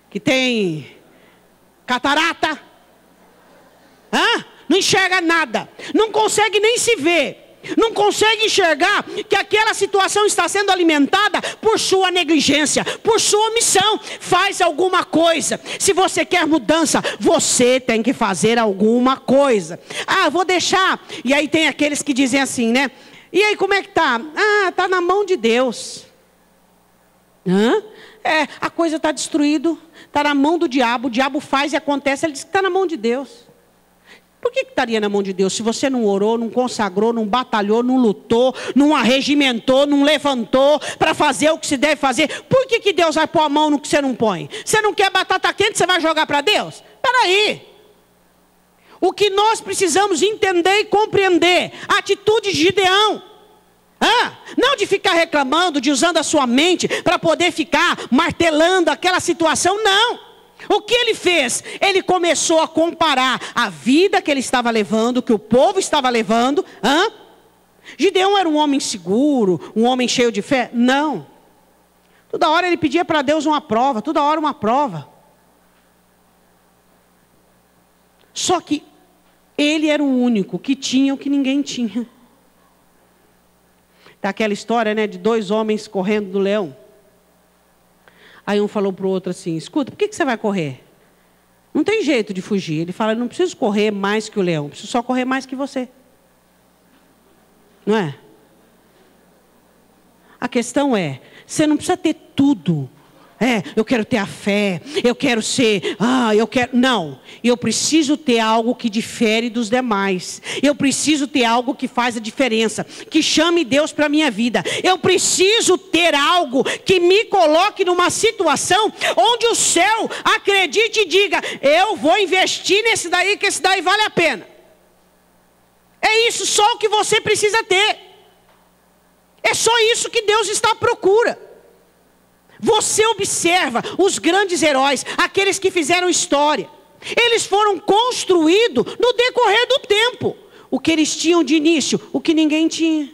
que tem catarata. Não enxerga nada. Não consegue nem se ver. Não consegue enxergar que aquela situação está sendo alimentada por sua negligência, por sua omissão. Faz alguma coisa. Se você quer mudança, você tem que fazer alguma coisa. Vou deixar. E aí tem aqueles que dizem assim, né? E aí como é que tá? Tá na mão de Deus. A coisa está destruída, está na mão do diabo. O diabo faz e acontece. Ele diz que está na mão de Deus. Por que estaria na mão de Deus? Se você não orou, não consagrou, não batalhou, não lutou, não arregimentou, não levantou para fazer o que se deve fazer. Por que Deus vai pôr a mão no que você não põe? Você não quer batata quente, você vai jogar para Deus? Espera aí. O que nós precisamos entender e compreender, a atitude de Gideão. Não de ficar reclamando, de usando a sua mente para poder ficar martelando aquela situação, não. O que ele fez? Ele começou a comparar a vida que ele estava levando, que o povo estava levando, Gideão era um homem seguro, um homem cheio de fé? Não. Toda hora ele pedia para Deus uma prova, toda hora uma prova. Só que ele era o único que tinha o que ninguém tinha. Tá aquela história, né, de 2 homens correndo do leão. Aí um falou para o outro assim: escuta, por que você vai correr? Não tem jeito de fugir. Ele fala: não preciso correr mais que o leão, preciso só correr mais que você. Não é? A questão é, você não precisa ter tudo. Eu quero ter a fé, eu quero ser, não. Eu preciso ter algo que difere dos demais. Eu preciso ter algo que faz a diferença, que chame Deus para a minha vida. Eu preciso ter algo que me coloque numa situação onde o céu acredite e diga: eu vou investir nesse daí, que esse daí vale a pena. É isso só o que você precisa ter. É só isso que Deus está à procura. Você observa os grandes heróis, aqueles que fizeram história. Eles foram construídos no decorrer do tempo. O que eles tinham de início, o que ninguém tinha.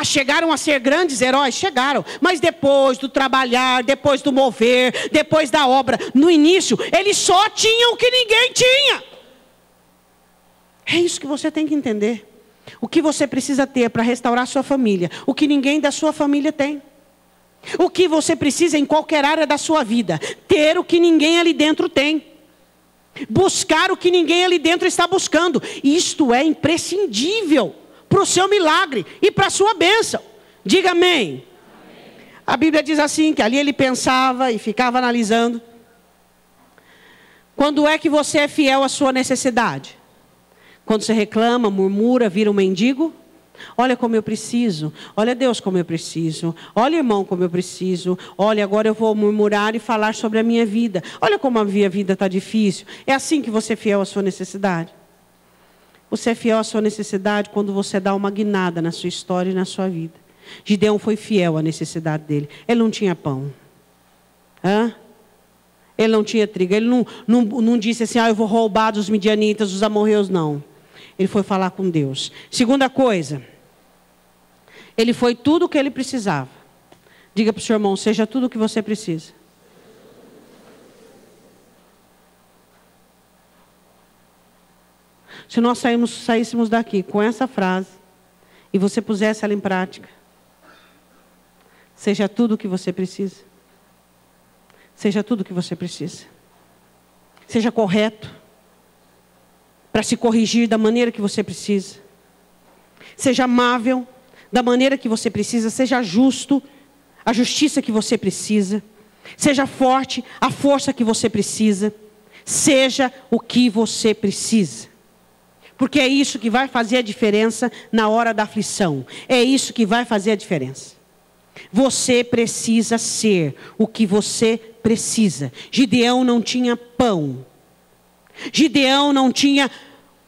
Chegaram a ser grandes heróis? Chegaram. Mas depois do trabalhar, depois do mover, depois da obra, no início, eles só tinham o que ninguém tinha. É isso que você tem que entender. O que você precisa ter para restaurar sua família, o que ninguém da sua família tem. O que você precisa em qualquer área da sua vida, ter o que ninguém ali dentro tem. Buscar o que ninguém ali dentro está buscando. Isto é imprescindível para o seu milagre e para a sua bênção. Diga amém. A Bíblia diz assim, que ali ele pensava e ficava analisando. Quando é que você é fiel à sua necessidade? Quando você reclama, murmura, vira um mendigo? Olha como eu preciso, olha Deus como eu preciso, olha irmão como eu preciso, olha agora eu vou murmurar e falar sobre a minha vida, olha como a minha vida está difícil. É assim que você é fiel à sua necessidade? Você é fiel à sua necessidade quando você dá uma guinada na sua história e na sua vida. Gideão foi fiel à necessidade dele, ele não tinha pão, ele não tinha trigo, ele não disse assim: eu vou roubar dos midianitas, dos amorreus, não. Ele foi falar com Deus. Segunda coisa, ele foi tudo o que ele precisava. Diga para o seu irmão: seja tudo o que você precisa. Se nós saíssemos daqui com essa frase e você pusesse ela em prática: seja tudo o que você precisa. Seja tudo o que você precisa. Seja correto para se corrigir da maneira que você precisa. Seja amável da maneira que você precisa. Seja justo, a justiça que você precisa. Seja forte, a força que você precisa. Seja o que você precisa. Porque é isso que vai fazer a diferença na hora da aflição. É isso que vai fazer a diferença. Você precisa ser o que você precisa. Gideão não tinha pão. Gideão não tinha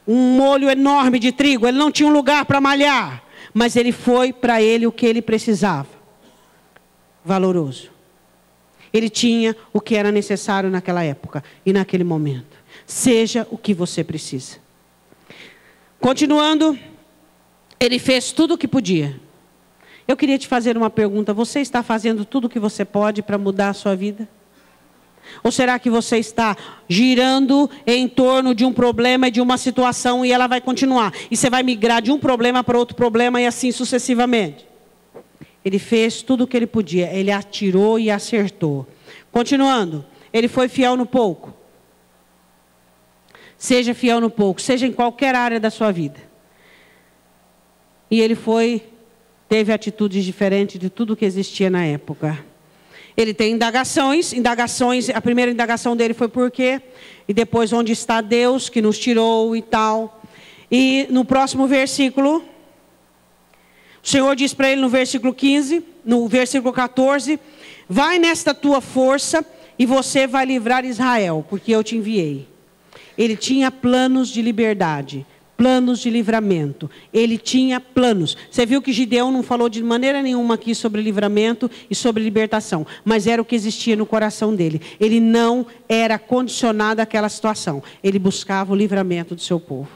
um molho enorme de trigo, ele não tinha um lugar para malhar, mas ele foi para ele o que ele precisava. Valoroso. Ele tinha o que era necessário naquela época e naquele momento. Seja o que você precisa. Continuando, ele fez tudo o que podia. Eu queria te fazer uma pergunta: você está fazendo tudo o que você pode para mudar a sua vida? Ou será que você está girando em torno de um problema e de uma situação e ela vai continuar? E você vai migrar de um problema para outro problema e assim sucessivamente? Ele fez tudo o que ele podia. Ele atirou e acertou. Continuando. Ele foi fiel no pouco. Seja fiel no pouco. Seja em qualquer área da sua vida. E ele teve atitudes diferentes de tudo que existia na época. Ele tem indagações, a primeira indagação dele foi por quê? E depois onde está Deus que nos tirou e tal. E no próximo versículo, o Senhor diz para ele no versículo 15, no versículo 14, vai nesta tua força e você vai livrar Israel, porque eu te enviei. Ele tinha planos de liberdade. Planos de livramento. Ele tinha planos. Você viu que Gideão não falou de maneira nenhuma aqui sobre livramento e sobre libertação. Mas era o que existia no coração dele. Ele não era condicionado àquela situação. Ele buscava o livramento do seu povo.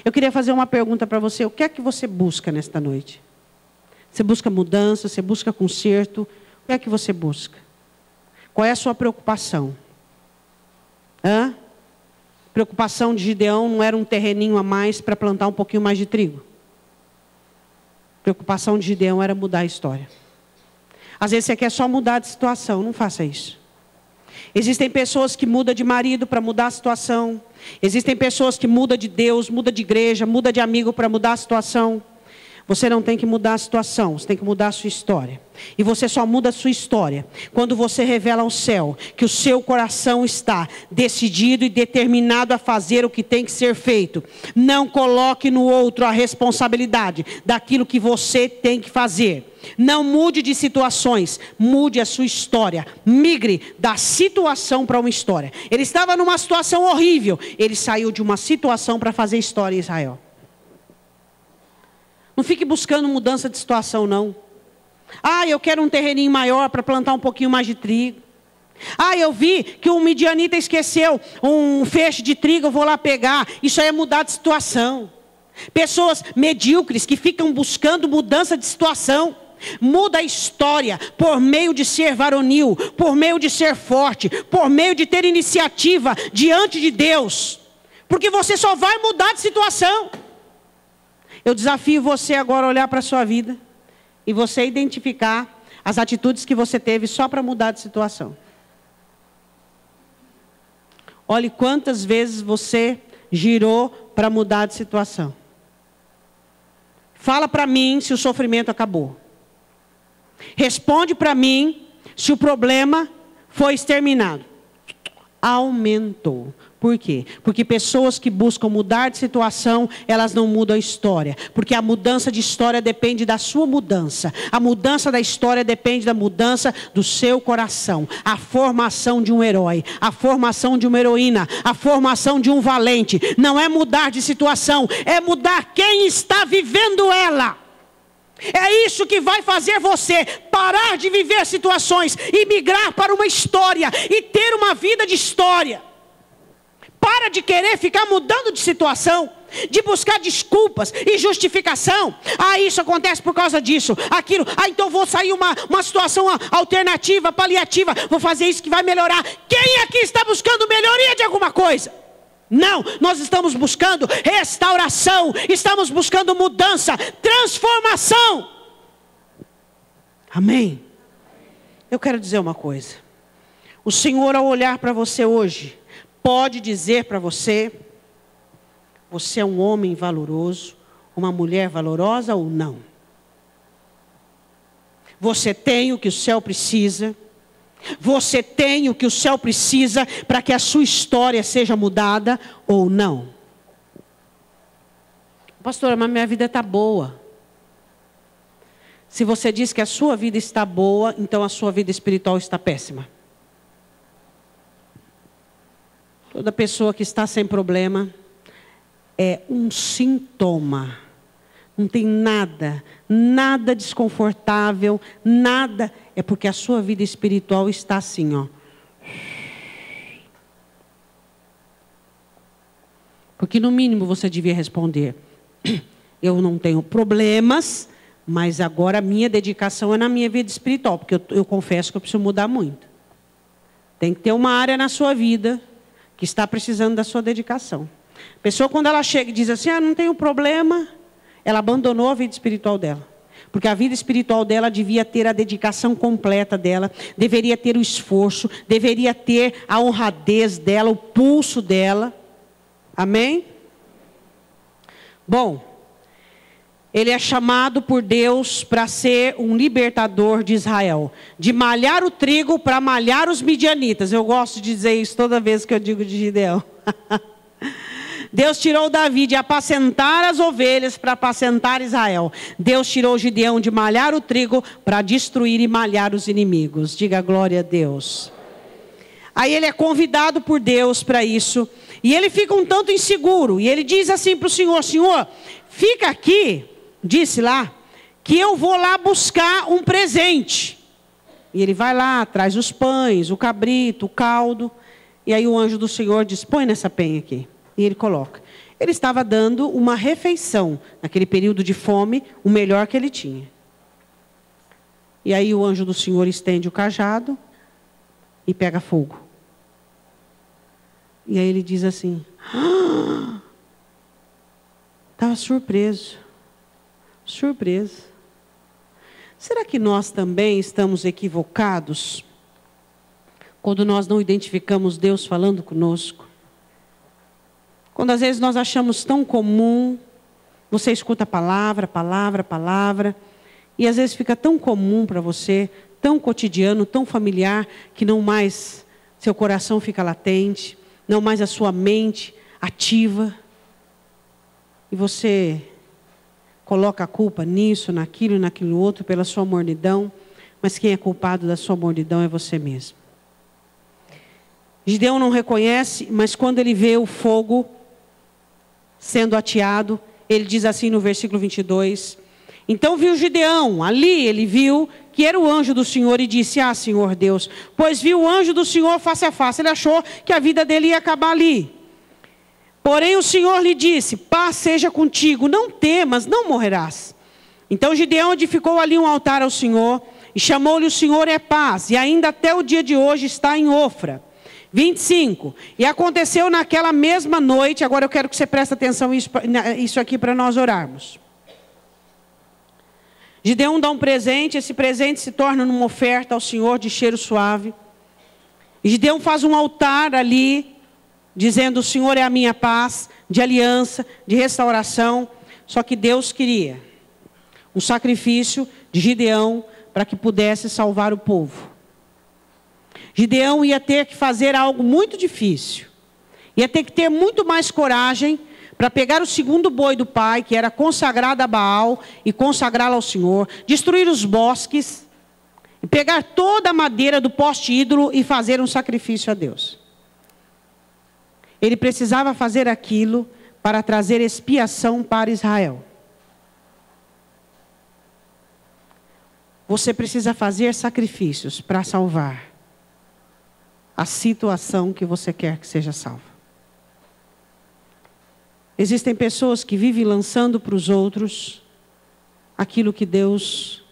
Eu queria fazer uma pergunta para você. O que é que você busca nesta noite? Você busca mudança? Você busca conserto? O que é que você busca? Qual é a sua preocupação? Preocupação de Gideão não era um terreninho a mais para plantar um pouquinho mais de trigo. Preocupação de Gideão era mudar a história. Às vezes você quer só mudar de situação, não faça isso. Existem pessoas que mudam de marido para mudar a situação. Existem pessoas que mudam de Deus, mudam de igreja, mudam de amigo para mudar a situação. Você não tem que mudar a situação, você tem que mudar a sua história. E você só muda a sua história quando você revela ao céu que o seu coração está decidido e determinado a fazer o que tem que ser feito. Não coloque no outro a responsabilidade daquilo que você tem que fazer. Não mude de situações, mude a sua história. Migre da situação para uma história. Ele estava numa situação horrível, ele saiu de uma situação para fazer história em Israel. Não fique buscando mudança de situação, não. Eu quero um terreninho maior para plantar um pouquinho mais de trigo. Eu vi que um midianita esqueceu um feixe de trigo, eu vou lá pegar. Isso aí é mudar de situação. Pessoas medíocres que ficam buscando mudança de situação. Muda a história por meio de ser varonil, por meio de ser forte, por meio de ter iniciativa diante de Deus. Porque você só vai mudar de situação. Eu desafio você agora a olhar para a sua vida e você identificar as atitudes que você teve só para mudar de situação. Olhe quantas vezes você girou para mudar de situação. Fala para mim se o sofrimento acabou. Responde para mim se o problema foi exterminado. Aumentou. Por quê? Porque pessoas que buscam mudar de situação, elas não mudam a história. Porque a mudança de história depende da sua mudança. A mudança da história depende da mudança do seu coração. A formação de um herói, a formação de uma heroína, a formação de um valente. Não é mudar de situação, é mudar quem está vivendo ela. É isso que vai fazer você parar de viver situações e migrar para uma história e ter uma vida de história. Para de querer ficar mudando de situação, de buscar desculpas e justificação. Isso acontece por causa disso, aquilo. Então vou sair uma situação alternativa, paliativa. Vou fazer isso que vai melhorar. Quem aqui está buscando melhoria de alguma coisa? Não, nós estamos buscando restauração, estamos buscando mudança, transformação. Amém? Eu quero dizer uma coisa. O Senhor, ao olhar para você hoje, pode dizer para você: você é um homem valoroso, uma mulher valorosa ou não? Você tem o que o céu precisa. Você tem o que o céu precisa para que a sua história seja mudada ou não? Pastora, mas minha vida está boa. Se você diz que a sua vida está boa, então a sua vida espiritual está péssima. Toda pessoa que está sem problema é um sintoma. Não tem nada desconfortável, nada. É porque a sua vida espiritual está assim, ó. Porque no mínimo você devia responder: eu não tenho problemas, mas agora a minha dedicação é na minha vida espiritual, porque eu confesso que eu preciso mudar muito. Tem que ter uma área na sua vida que está precisando da sua dedicação. A pessoa, quando ela chega e diz assim: não tenho problema, ela abandonou a vida espiritual dela. Porque a vida espiritual dela devia ter a dedicação completa dela, deveria ter o esforço, deveria ter a honradez dela, o pulso dela. Amém? Bom, ele é chamado por Deus para ser um libertador de Israel. De malhar o trigo para malhar os midianitas. Eu gosto de dizer isso toda vez que eu digo de Gideão. Deus tirou Davi de apacentar as ovelhas para apacentar Israel. Deus tirou Gideão de malhar o trigo para destruir e malhar os inimigos. Diga glória a Deus. Aí ele é convidado por Deus para isso. E ele fica um tanto inseguro. E ele diz assim para o Senhor: Senhor, fica aqui, disse lá, que eu vou lá buscar um presente. E ele vai lá, traz os pães, o cabrito, o caldo. E aí o anjo do Senhor diz: põe nessa penha aqui. E ele coloca. Ele estava dando uma refeição, naquele período de fome, o melhor que ele tinha. E aí o anjo do Senhor estende o cajado e pega fogo. E aí ele diz assim, estava surpreso. Será que nós também estamos equivocados quando nós não identificamos Deus falando conosco? Quando às vezes nós achamos tão comum, você escuta palavra, e às vezes fica tão comum para você, tão cotidiano, tão familiar, que não mais seu coração fica latente, não mais a sua mente ativa, e você coloca a culpa nisso, naquilo e naquilo outro, pela sua mornidão, mas quem é culpado da sua mornidão é você mesmo. Gideão não reconhece, mas quando ele vê o fogo sendo ateado, ele diz assim no versículo 22, então viu Gideão, ali ele viu que era o anjo do Senhor e disse, Senhor Deus, pois viu o anjo do Senhor face a face, ele achou que a vida dele ia acabar ali. Porém o Senhor lhe disse, paz seja contigo, não temas, não morrerás. Então Gideão edificou ali um altar ao Senhor, e chamou-lhe o Senhor é paz, e ainda até o dia de hoje está em Ofra. 25, e aconteceu naquela mesma noite, agora eu quero que você preste atenção isso aqui para nós orarmos. Gideão dá um presente, esse presente se torna uma oferta ao Senhor de cheiro suave. E Gideão faz um altar ali, dizendo, o Senhor é a minha paz, de aliança, de restauração. Só que Deus queria um sacrifício de Gideão para que pudesse salvar o povo. Gideão ia ter que fazer algo muito difícil. Ia ter que ter muito mais coragem para pegar o segundo boi do pai, que era consagrado a Baal, e consagrá-lo ao Senhor, destruir os bosques, e pegar toda a madeira do poste ídolo e fazer um sacrifício a Deus. Ele precisava fazer aquilo para trazer expiação para Israel. Você precisa fazer sacrifícios para salvar a situação que você quer que seja salva. Existem pessoas que vivem lançando para os outros aquilo que Deus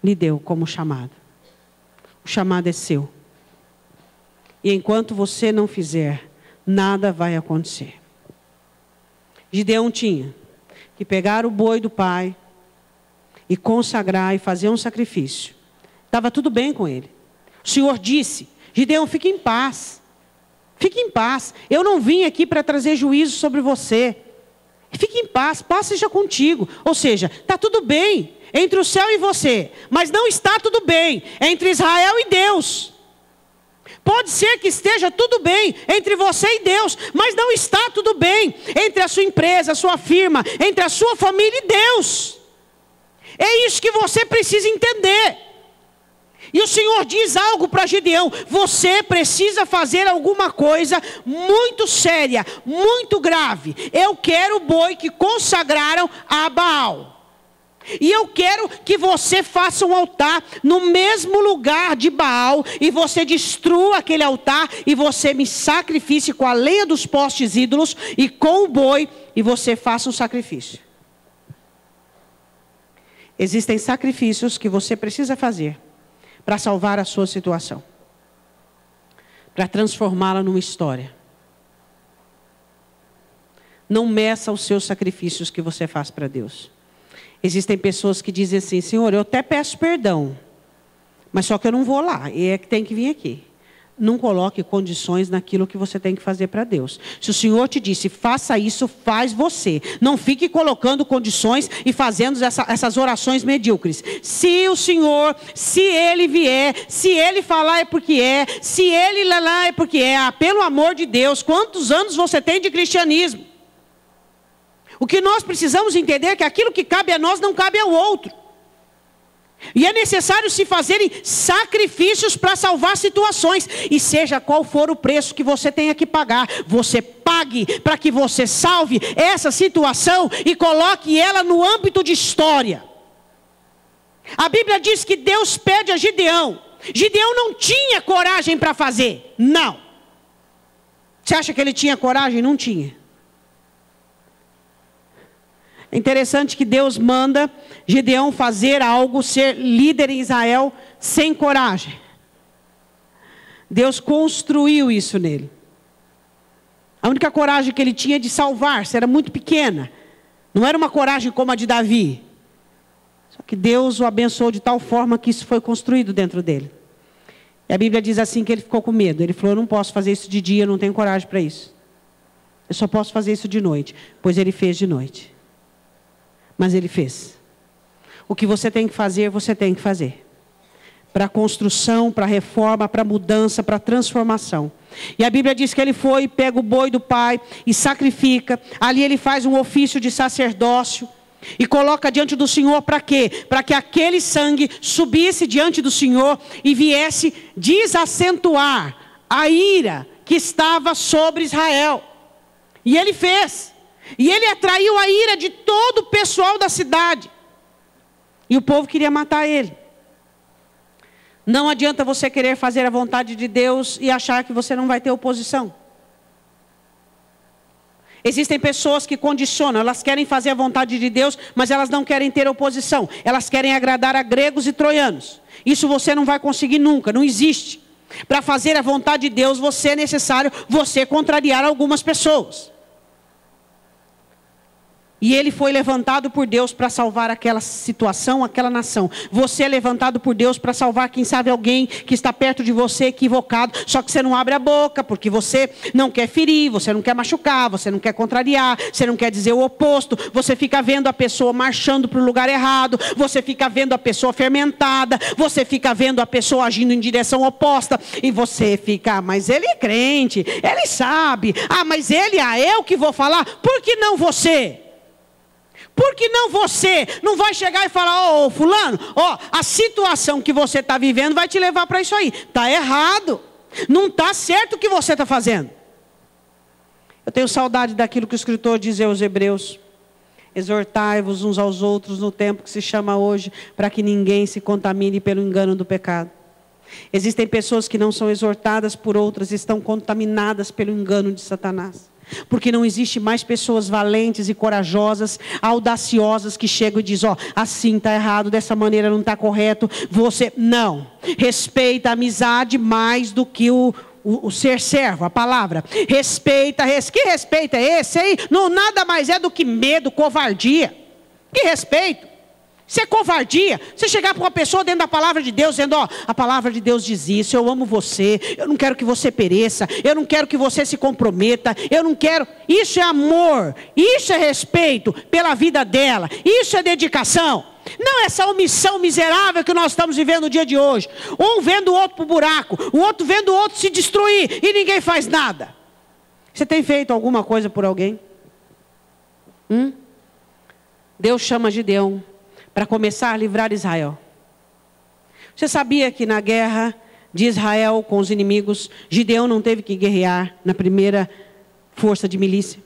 lhe deu como chamado. O chamado é seu. E enquanto você não fizer, nada vai acontecer. Gideão tinha que pegar o boi do pai e consagrar e fazer um sacrifício. Estava tudo bem com ele. O Senhor disse, Gideão, fique em paz. Fique em paz. Eu não vim aqui para trazer juízo sobre você. Fique em paz, paz seja contigo. Ou seja, está tudo bem entre o céu e você. Mas não está tudo bem entre Israel e Deus. Pode ser que esteja tudo bem entre você e Deus. Mas não está tudo bem entre a sua empresa, a sua firma, entre a sua família e Deus. É isso que você precisa entender. E o Senhor diz algo para Gideão, você precisa fazer alguma coisa muito séria, muito grave. Eu quero o boi que consagraram a Baal. E eu quero que você faça um altar no mesmo lugar de Baal, e você destrua aquele altar, e você me sacrifique com a lenha dos postes ídolos, e com o boi, e você faça um sacrifício. Existem sacrifícios que você precisa fazer para salvar a sua situação, para transformá-la numa história. Não meça os seus sacrifícios que você faz para Deus. Existem pessoas que dizem assim, Senhor, eu até peço perdão, mas só que eu não vou lá, e é que tem que vir aqui. Não coloque condições naquilo que você tem que fazer para Deus. Se o Senhor te disse, faça isso, faz você. Não fique colocando condições e fazendo essas orações medíocres. Se o Senhor, se Ele vier, se Ele falar é porque é, se Ele lá é porque é. Ah, pelo amor de Deus, quantos anos você tem de cristianismo? O que nós precisamos entender é que aquilo que cabe a nós não cabe ao outro. E é necessário se fazerem sacrifícios para salvar situações. E seja qual for o preço que você tenha que pagar, você pague para que você salve essa situação e coloque ela no âmbito de história. A Bíblia diz que Deus pede a Gideão. Gideão não tinha coragem para fazer. Não. Você acha que ele tinha coragem? Não tinha. É interessante que Deus manda Gideão fazer algo, ser líder em Israel, sem coragem. Deus construiu isso nele. A única coragem que ele tinha de salvar-se era muito pequena. Não era uma coragem como a de Davi. Só que Deus o abençoou de tal forma que isso foi construído dentro dele. E a Bíblia diz assim que ele ficou com medo. Ele falou, eu não posso fazer isso de dia, eu não tenho coragem para isso. Eu só posso fazer isso de noite. Pois ele fez de noite. Mas ele fez. O que você tem que fazer, você tem que fazer. Para a construção, para a reforma, para a mudança, para a transformação. E a Bíblia diz que ele foi, pega o boi do pai e sacrifica. Ali ele faz um ofício de sacerdócio. E coloca diante do Senhor para quê? Para que aquele sangue subisse diante do Senhor e viesse desacentuar a ira que estava sobre Israel. E ele fez. E ele atraiu a ira de todo o pessoal da cidade. E o povo queria matar ele. Não adianta você querer fazer a vontade de Deus e achar que você não vai ter oposição. Existem pessoas que condicionam, elas querem fazer a vontade de Deus, mas elas não querem ter oposição. Elas querem agradar a gregos e troianos. Isso você não vai conseguir nunca, não existe. Para fazer a vontade de Deus, é necessário você contrariar algumas pessoas. E ele foi levantado por Deus para salvar aquela situação, aquela nação. Você é levantado por Deus para salvar, quem sabe, alguém que está perto de você equivocado. Só que você não abre a boca, porque você não quer ferir, você não quer machucar, você não quer contrariar, você não quer dizer o oposto. Você fica vendo a pessoa marchando para o lugar errado. Você fica vendo a pessoa fermentada. Você fica vendo a pessoa agindo em direção oposta. E você fica, mas ele é crente, ele sabe. Mas ele, eu que vou falar. Por que não você? Por que não você não vai chegar e falar, ô fulano, a situação que você está vivendo vai te levar para isso aí. Está errado. Não está certo o que você está fazendo. Eu tenho saudade daquilo que o escritor diz aos Hebreus. Exortai-vos uns aos outros no tempo que se chama hoje, para que ninguém se contamine pelo engano do pecado. Existem pessoas que não são exortadas por outras, estão contaminadas pelo engano de Satanás. Porque não existe mais pessoas valentes e corajosas, audaciosas, que chegam e dizem, assim está errado, dessa maneira não está correto. Você, não. Respeita a amizade mais do que o ser servo, a palavra. Respeita, que respeito é esse aí? Não, nada mais é do que medo, covardia. Que respeito? Isso é covardia. Você chegar para uma pessoa dentro da palavra de Deus, dizendo, a palavra de Deus diz isso, eu amo você, eu não quero que você pereça, eu não quero que você se comprometa, eu não quero. Isso é amor, isso é respeito pela vida dela, isso é dedicação. Não essa omissão miserável que nós estamos vivendo no dia de hoje. Um vendo o outro para o buraco, o outro vendo o outro se destruir e ninguém faz nada. Você tem feito alguma coisa por alguém? Deus chama Gideão para começar a livrar Israel. Você sabia que na guerra de Israel com os inimigos, Gideão não teve que guerrear na primeira força de milícia?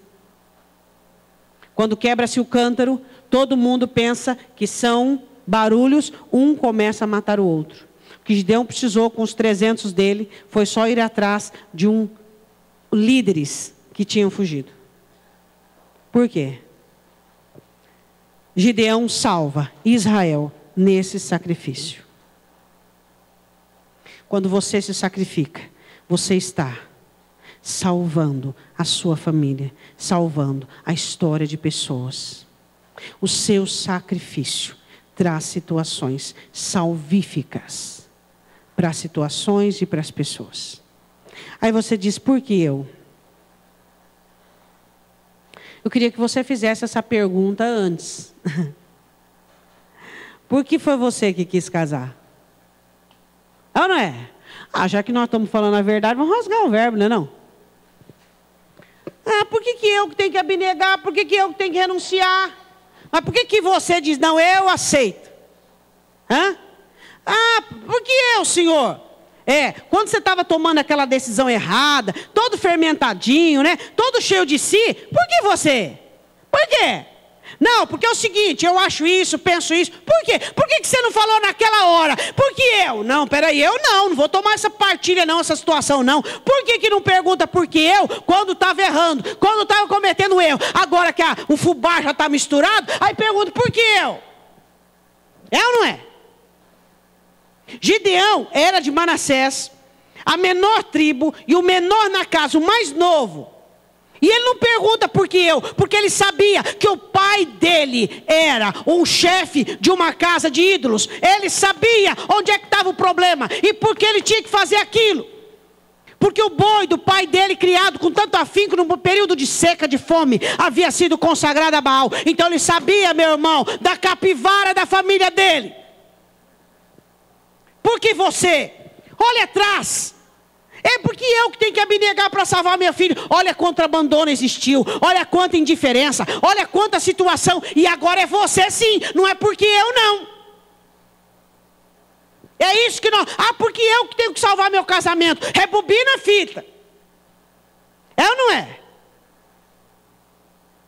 Quando quebra-se o cântaro, todo mundo pensa que são barulhos, um começa a matar o outro. O que Gideão precisou com os 300 dele foi só ir atrás de líderes que tinham fugido. Por quê? Gideão salva Israel nesse sacrifício. Quando você se sacrifica, você está salvando a sua família, salvando a história de pessoas. O seu sacrifício traz situações salvíficas para as situações e para as pessoas. Aí você diz, por que eu? Eu queria que você fizesse essa pergunta antes. Por que foi você que quis casar? Ou não é? Já que nós estamos falando a verdade, vamos rasgar o verbo, não é não? Por que eu que tenho que abnegar? Por que eu que tenho que renunciar? Mas por que você diz, não, eu aceito? Por que eu, Senhor? Quando você estava tomando aquela decisão errada, todo fermentadinho, né? Todo cheio de si, por que você? Por quê? Não, porque é o seguinte, eu acho isso, penso isso. Por quê? Por que você não falou naquela hora? Porque eu? Não, peraí, eu não vou tomar essa partilha não, essa situação não. Por que não pergunta por que eu, quando estava errando, quando estava cometendo erro? Agora que o fubá já está misturado, aí pergunta por que eu? É ou não é? Gideão era de Manassés, a menor tribo e o menor na casa, o mais novo. E ele não pergunta por que eu, porque ele sabia que o pai dele era um chefe de uma casa de ídolos. Ele sabia onde é que estava o problema e por que ele tinha que fazer aquilo. Porque o boi do pai dele, criado com tanto afinco num período de seca, de fome, havia sido consagrado a Baal. Então ele sabia, meu irmão, da capivara da família dele. Por que você? Olha atrás. É porque eu que tenho que abnegar para salvar meu filho. Olha quanto abandono existiu. Olha quanta indiferença. Olha quanta situação. E agora é você sim. Não é porque eu não. É isso que nós... porque eu que tenho que salvar meu casamento. Rebobina a fita. É ou não é?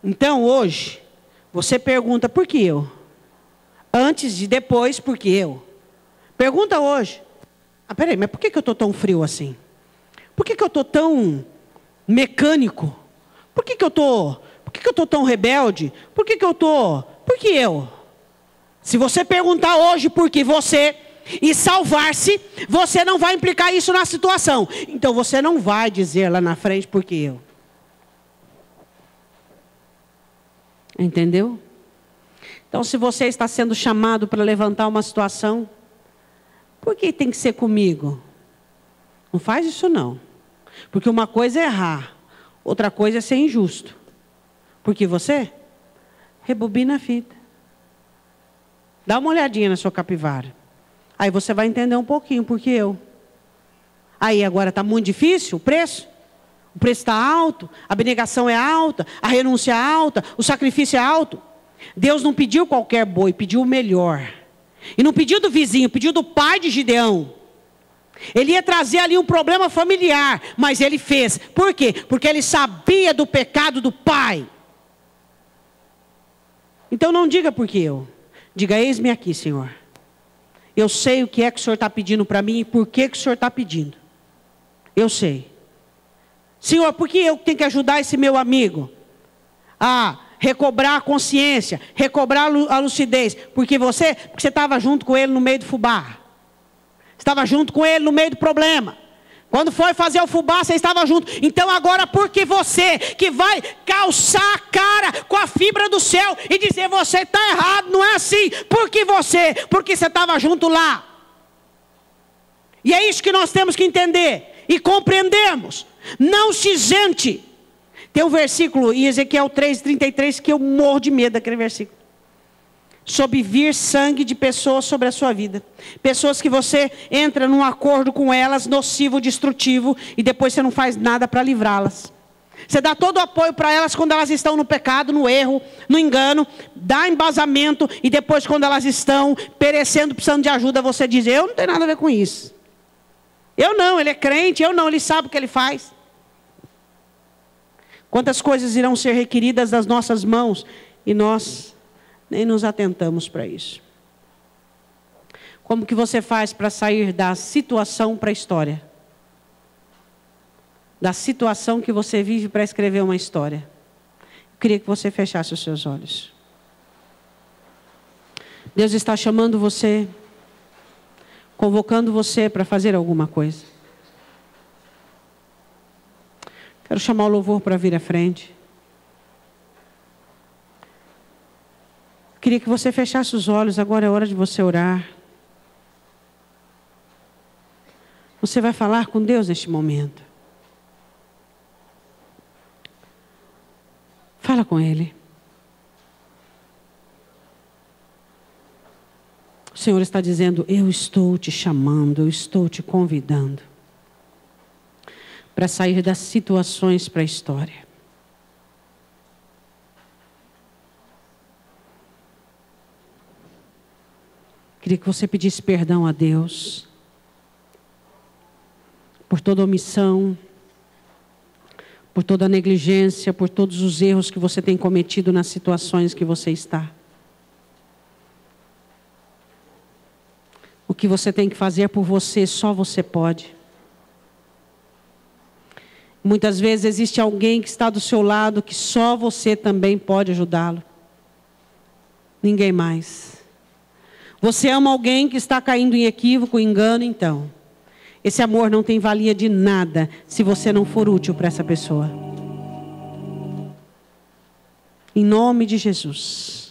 Então hoje, você pergunta por que eu? Antes de depois, por que eu? Pergunta hoje. Peraí, mas por que eu estou tão frio assim? Por que eu estou tão mecânico? Por que eu estou tão rebelde? Por que eu estou... Por que eu? Se você perguntar hoje por que você e salvar-se, você não vai implicar isso na situação. Então você não vai dizer lá na frente por que eu. Entendeu? Então se você está sendo chamado para levantar uma situação, por que tem que ser comigo? Não faz isso não. Porque uma coisa é errar, outra coisa é ser injusto. Porque você rebobina a fita. Dá uma olhadinha na sua capivara. Aí você vai entender um pouquinho porque eu. Aí agora está muito difícil o preço? O preço está alto, a abnegação é alta, a renúncia é alta, o sacrifício é alto. Deus não pediu qualquer boi, pediu o melhor. E não pediu do vizinho, pediu do pai de Gideão. Ele ia trazer ali um problema familiar, mas ele fez. Por quê? Porque ele sabia do pecado do pai. Então não diga por que eu. Diga, eis-me aqui, Senhor. Eu sei o que é que o Senhor está pedindo para mim e por que o Senhor está pedindo. Eu sei. Senhor, por que eu tenho que ajudar esse meu amigo a recobrar a consciência, recobrar a lucidez? Porque você estava junto com ele no meio do fubá. Estava junto com ele no meio do problema. Quando foi fazer o fubá, você estava junto. Então agora, porque você que vai calçar a cara com a fibra do céu e dizer, você está errado, não é assim. Porque você estava junto lá. E é isso que nós temos que entender e compreendermos. Não se isente. Tem um versículo em Ezequiel 3:33 que eu morro de medo daquele versículo. Sobre vir sangue de pessoas sobre a sua vida. Pessoas que você entra num acordo com elas, nocivo, destrutivo, e depois você não faz nada para livrá-las. Você dá todo o apoio para elas quando elas estão no pecado, no erro, no engano, dá embasamento, e depois quando elas estão perecendo, precisando de ajuda, você diz, eu não tenho nada a ver com isso. Eu não, ele é crente, eu não, ele sabe o que ele faz. Quantas coisas irão ser requeridas das nossas mãos, e nós nem nos atentamos para isso. Como que você faz para sair da situação para a história? Da situação que você vive para escrever uma história. Eu queria que você fechasse os seus olhos. Deus está chamando você, convocando você para fazer alguma coisa. Quero chamar o louvor para vir à frente. Queria que você fechasse os olhos, agora é hora de você orar. Você vai falar com Deus neste momento. Fala com Ele. O Senhor está dizendo, eu estou te chamando, eu estou te convidando para sair das situações para a história. Queria que você pedisse perdão a Deus por toda omissão, por toda a negligência, por todos os erros que você tem cometido nas situações que você está. O que você tem que fazer por você, só você pode. Muitas vezes existe alguém que está do seu lado, que só você também pode ajudá-lo. Ninguém mais. Você ama alguém que está caindo em equívoco, engano, então. Esse amor não tem valia de nada se você não for útil para essa pessoa. Em nome de Jesus.